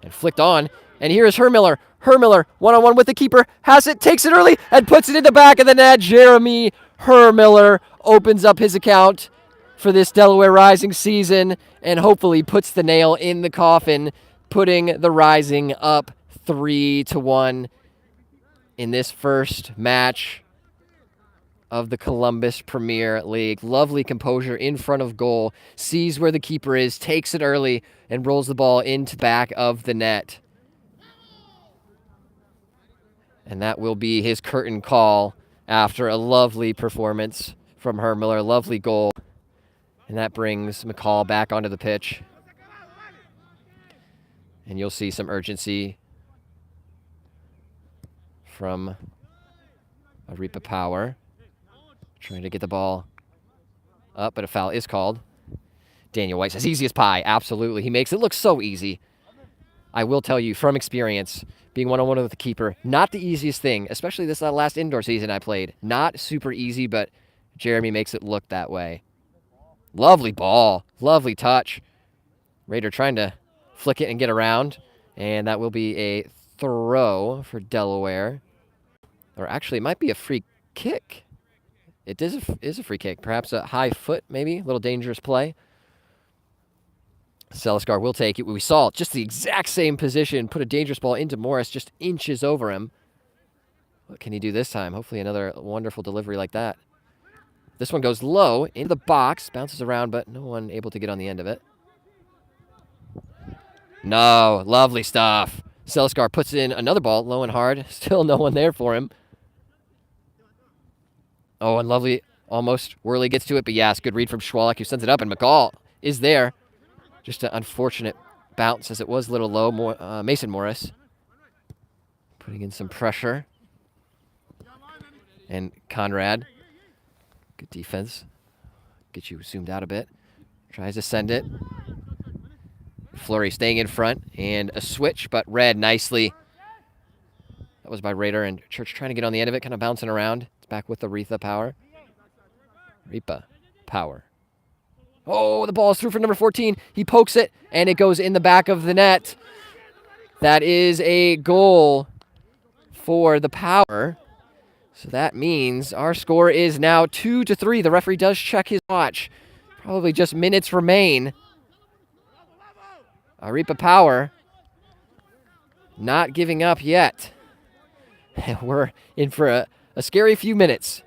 And flicked on. And here is Hermiller. Hermiller, one-on-one with the keeper, has it, takes it early, and puts it in the back of the net. Jeremy Hermiller opens up his account for this Delaware Rising season and hopefully puts the nail in the coffin, putting the Rising up 3-1 in this first match of the Columbus Premier League. Lovely composure in front of goal, sees where the keeper is, takes it early, and rolls the ball into the back of the net. And that will be his curtain call after a lovely performance from Hermiller. Lovely goal. And that brings McCall back onto the pitch. And you'll see some urgency from Arepa Power. Trying to get the ball up, but a foul is called. Daniel White says, easy as pie. Absolutely. He makes it look so easy. I will tell you from experience, being one-on-one with the keeper, not the easiest thing, especially this last indoor season I played. Not super easy, but Jeremy makes it look that way. Lovely ball. Lovely touch. Raider trying to flick it and get around, and that will be a throw for Delaware. Or actually, it might be a free kick. It is a free kick. Perhaps a high foot, maybe. A little dangerous play. Celiscar will take it. We saw just the exact same position. Put a dangerous ball into Morris, just inches over him. What can he do this time? Hopefully another wonderful delivery like that. This one goes low into the box. Bounces around, but no one able to get on the end of it. No. Lovely stuff. Celiscar puts in another ball, low and hard. Still no one there for him. Oh, and lovely, almost Worley gets to it, but yes, good read from Schwalek, who sends it up, and McCall is there. Just an unfortunate bounce, as it was a little low. Mason Morris putting in some pressure. And Conrad, good defense. Get you zoomed out a bit. Tries to send it. Fleury staying in front, and a switch, but read nicely. That was by Raider, and Church trying to get on the end of it, kind of bouncing around. Back with Arepa Power. Arepa Power. Oh, the ball is through for number 14. He pokes it, and it goes in the back of the net. That is a goal for the Power. So that means our score is now 2-3. The referee does check his watch. Probably just minutes remain. Arepa Power not giving up yet. We're in for a scary few minutes.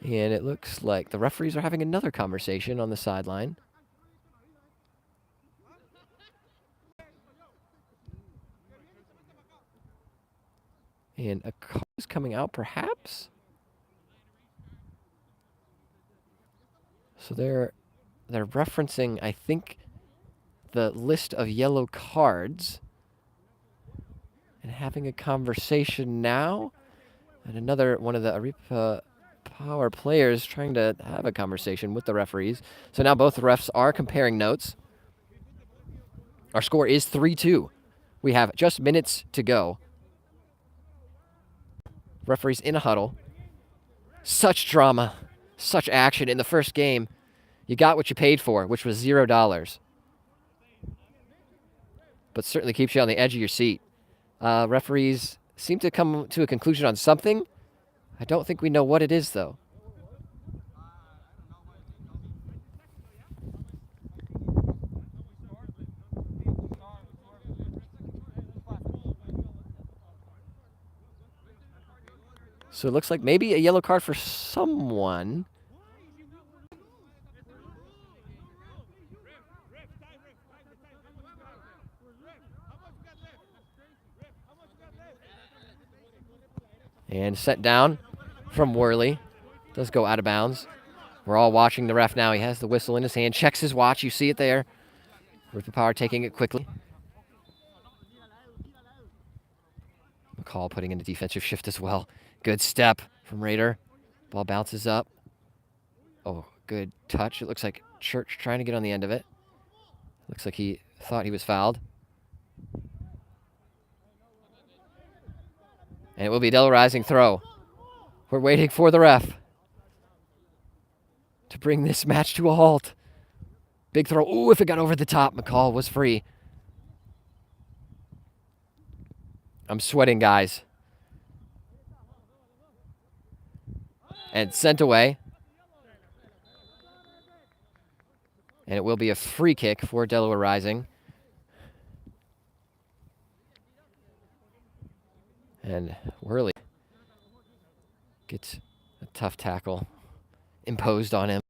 And it looks like the referees are having another conversation on the sideline. And a call is coming out, perhaps? So they're referencing, I think, the list of yellow cards and having a conversation now. And another one of the Arepa Power players trying to have a conversation with the referees. So now both refs are comparing notes. Our score is 3-2. We have just minutes to go. Referees in a huddle. Such drama, such action in the first game. You got what you paid for, which was $0. But certainly keeps you on the edge of your seat. Referees seem to come to a conclusion on something. I don't think we know what it is, though. So it looks like maybe a yellow card for someone. And sent down from Worley. Does go out of bounds. We're all watching the ref now. He has the whistle in his hand. Checks his watch. You see it there. Arepa Power taking it quickly. McCall putting in a defensive shift as well. Good step from Raider. Ball bounces up. Oh, good touch. It looks like Church trying to get on the end of it. Looks like he thought he was fouled. And it will be a Delaware Rising throw. We're waiting for the ref to bring this match to a halt. Big throw. Ooh, if it got over the top, McCall was free. I'm sweating, guys. And sent away. And it will be a free kick for Delaware Rising. And Worley gets a tough tackle imposed on him.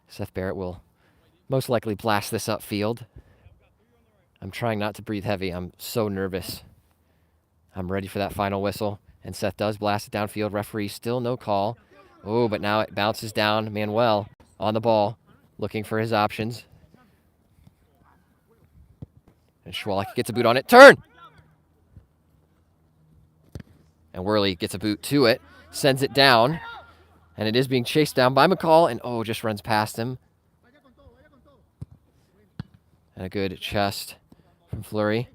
Seth Barrett will most likely blast this upfield. I'm trying not to breathe heavy. I'm so nervous. I'm ready for that final whistle. And Seth does blast it downfield. Referee still no call. Oh, but now it bounces down. Manuel on the ball, looking for his options. And Schwalek gets a boot on it. Turn! And Worley gets a boot to it, sends it down. And it is being chased down by McCall, and just runs past him. And a good chest from Fleury.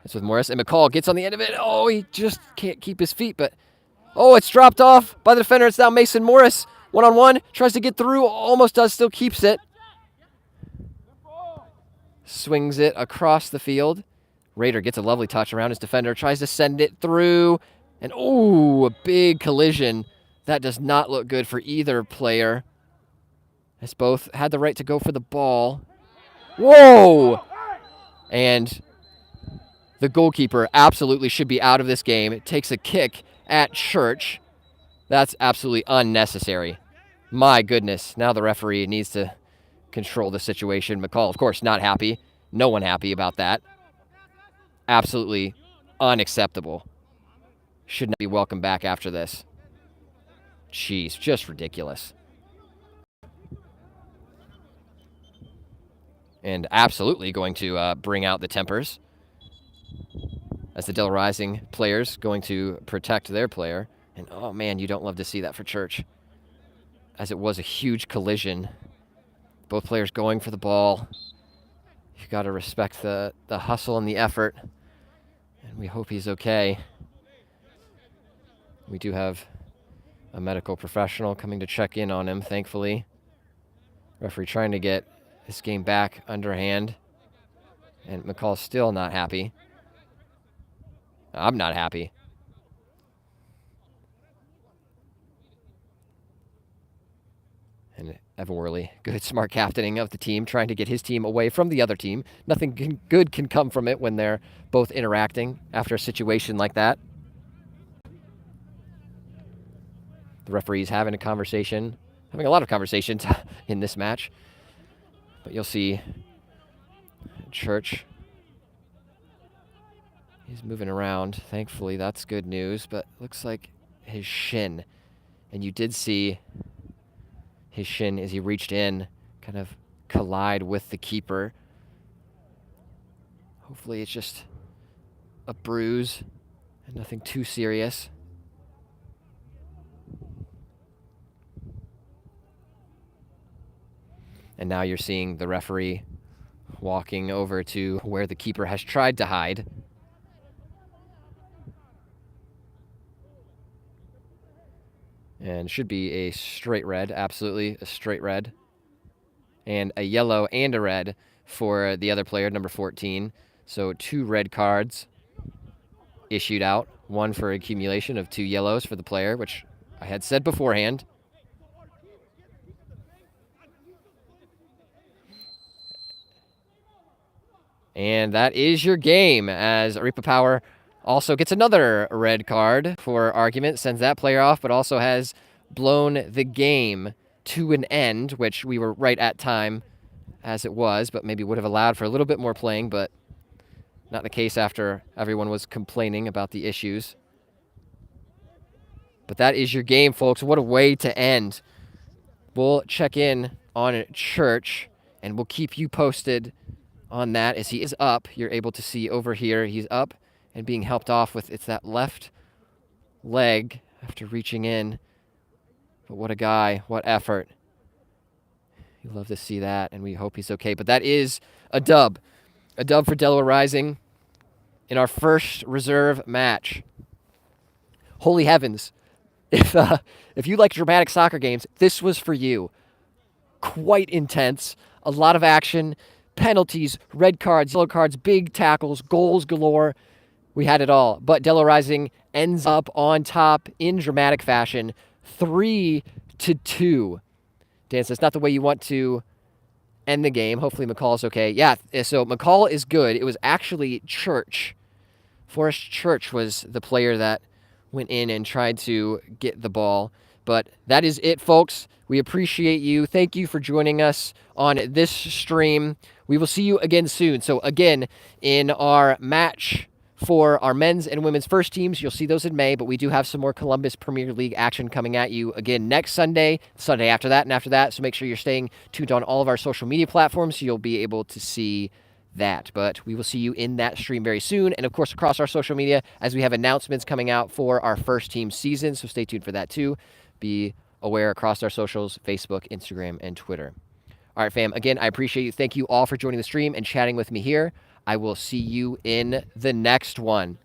It's with Morris, and McCall gets on the end of it. Oh, he just can't keep his feet, but it's dropped off by the defender. It's now Mason Morris. One-on-one, tries to get through, almost does, still keeps it. Swings it across the field. Raider gets a lovely touch around his defender, tries to send it through, and a big collision. That does not look good for either player, as both had the right to go for the ball. Whoa! And the goalkeeper absolutely should be out of this game. It takes a kick at Church. That's absolutely unnecessary. My goodness. Now the referee needs to control the situation. McCall, of course, not happy. No one happy about that. Absolutely unacceptable. Should not be welcome back after this. Jeez, just ridiculous. And absolutely going to bring out the tempers, as the Delaware Rising players going to protect their player. And oh man, you don't love to see that for Church, as it was a huge collision. Both players going for the ball. You got to respect the hustle and the effort. And we hope he's okay. We do have a medical professional coming to check in on him, thankfully. Referee trying to get this game back underhand. And McCall's still not happy. I'm not happy. And Evan Worley, good smart captaining of the team, trying to get his team away from the other team. Nothing good can come from it when they're both interacting after a situation like that. The referee's having a lot of conversations in this match. But you'll see Church, he's moving around. Thankfully, that's good news, but looks like his shin. And you did see his shin as he reached in, kind of collide with the keeper. Hopefully it's just a bruise and nothing too serious. And now you're seeing the referee walking over to where the keeper has tried to hide. And should be a straight red, absolutely a straight red. And a yellow and a red for the other player, number 14. So 2 red cards issued out. 1 for accumulation of 2 yellows for the player, which I had said beforehand. And that is your game, as Arepa Power also gets another red card for argument, sends that player off, but also has blown the game to an end, which we were right at time as it was, but maybe would have allowed for a little bit more playing, but not the case after everyone was complaining about the issues. But that is your game, folks. What a way to end. We'll check in on Church, and we'll keep you posted on that as he is up. You're able to see over here, he's up and being helped off with, it's that left leg after reaching in. But what a guy, what effort. You love to see that, and we hope he's okay. But that is a dub for Delaware Rising in our first reserve match. Holy heavens. If you like dramatic soccer games, this was for you. Quite intense, a lot of action, penalties, red cards, yellow cards, big tackles, goals galore. We had it all. But Delaware Rising ends up on top in dramatic fashion, 3-2. Dan says, not the way you want to end the game. Hopefully McCall's okay. Yeah, so McCall is good. It was actually Church. Forrest Church was the player that went in and tried to get the ball. But that is it, folks. We appreciate you. Thank you for joining us on this stream. We will see you again soon. So again, in our match for our men's and women's first teams, you'll see those in May, but we do have some more Columbus Premier League action coming at you again next Sunday, Sunday after that, and after that. So make sure you're staying tuned on all of our social media platforms so you'll be able to see that. But we will see you in that stream very soon. And of course, across our social media, as we have announcements coming out for our first team season. So stay tuned for that too. Be aware across our socials, Facebook, Instagram, and Twitter. All right, fam. Again, I appreciate you. Thank you all for joining the stream and chatting with me here. I will see you in the next one.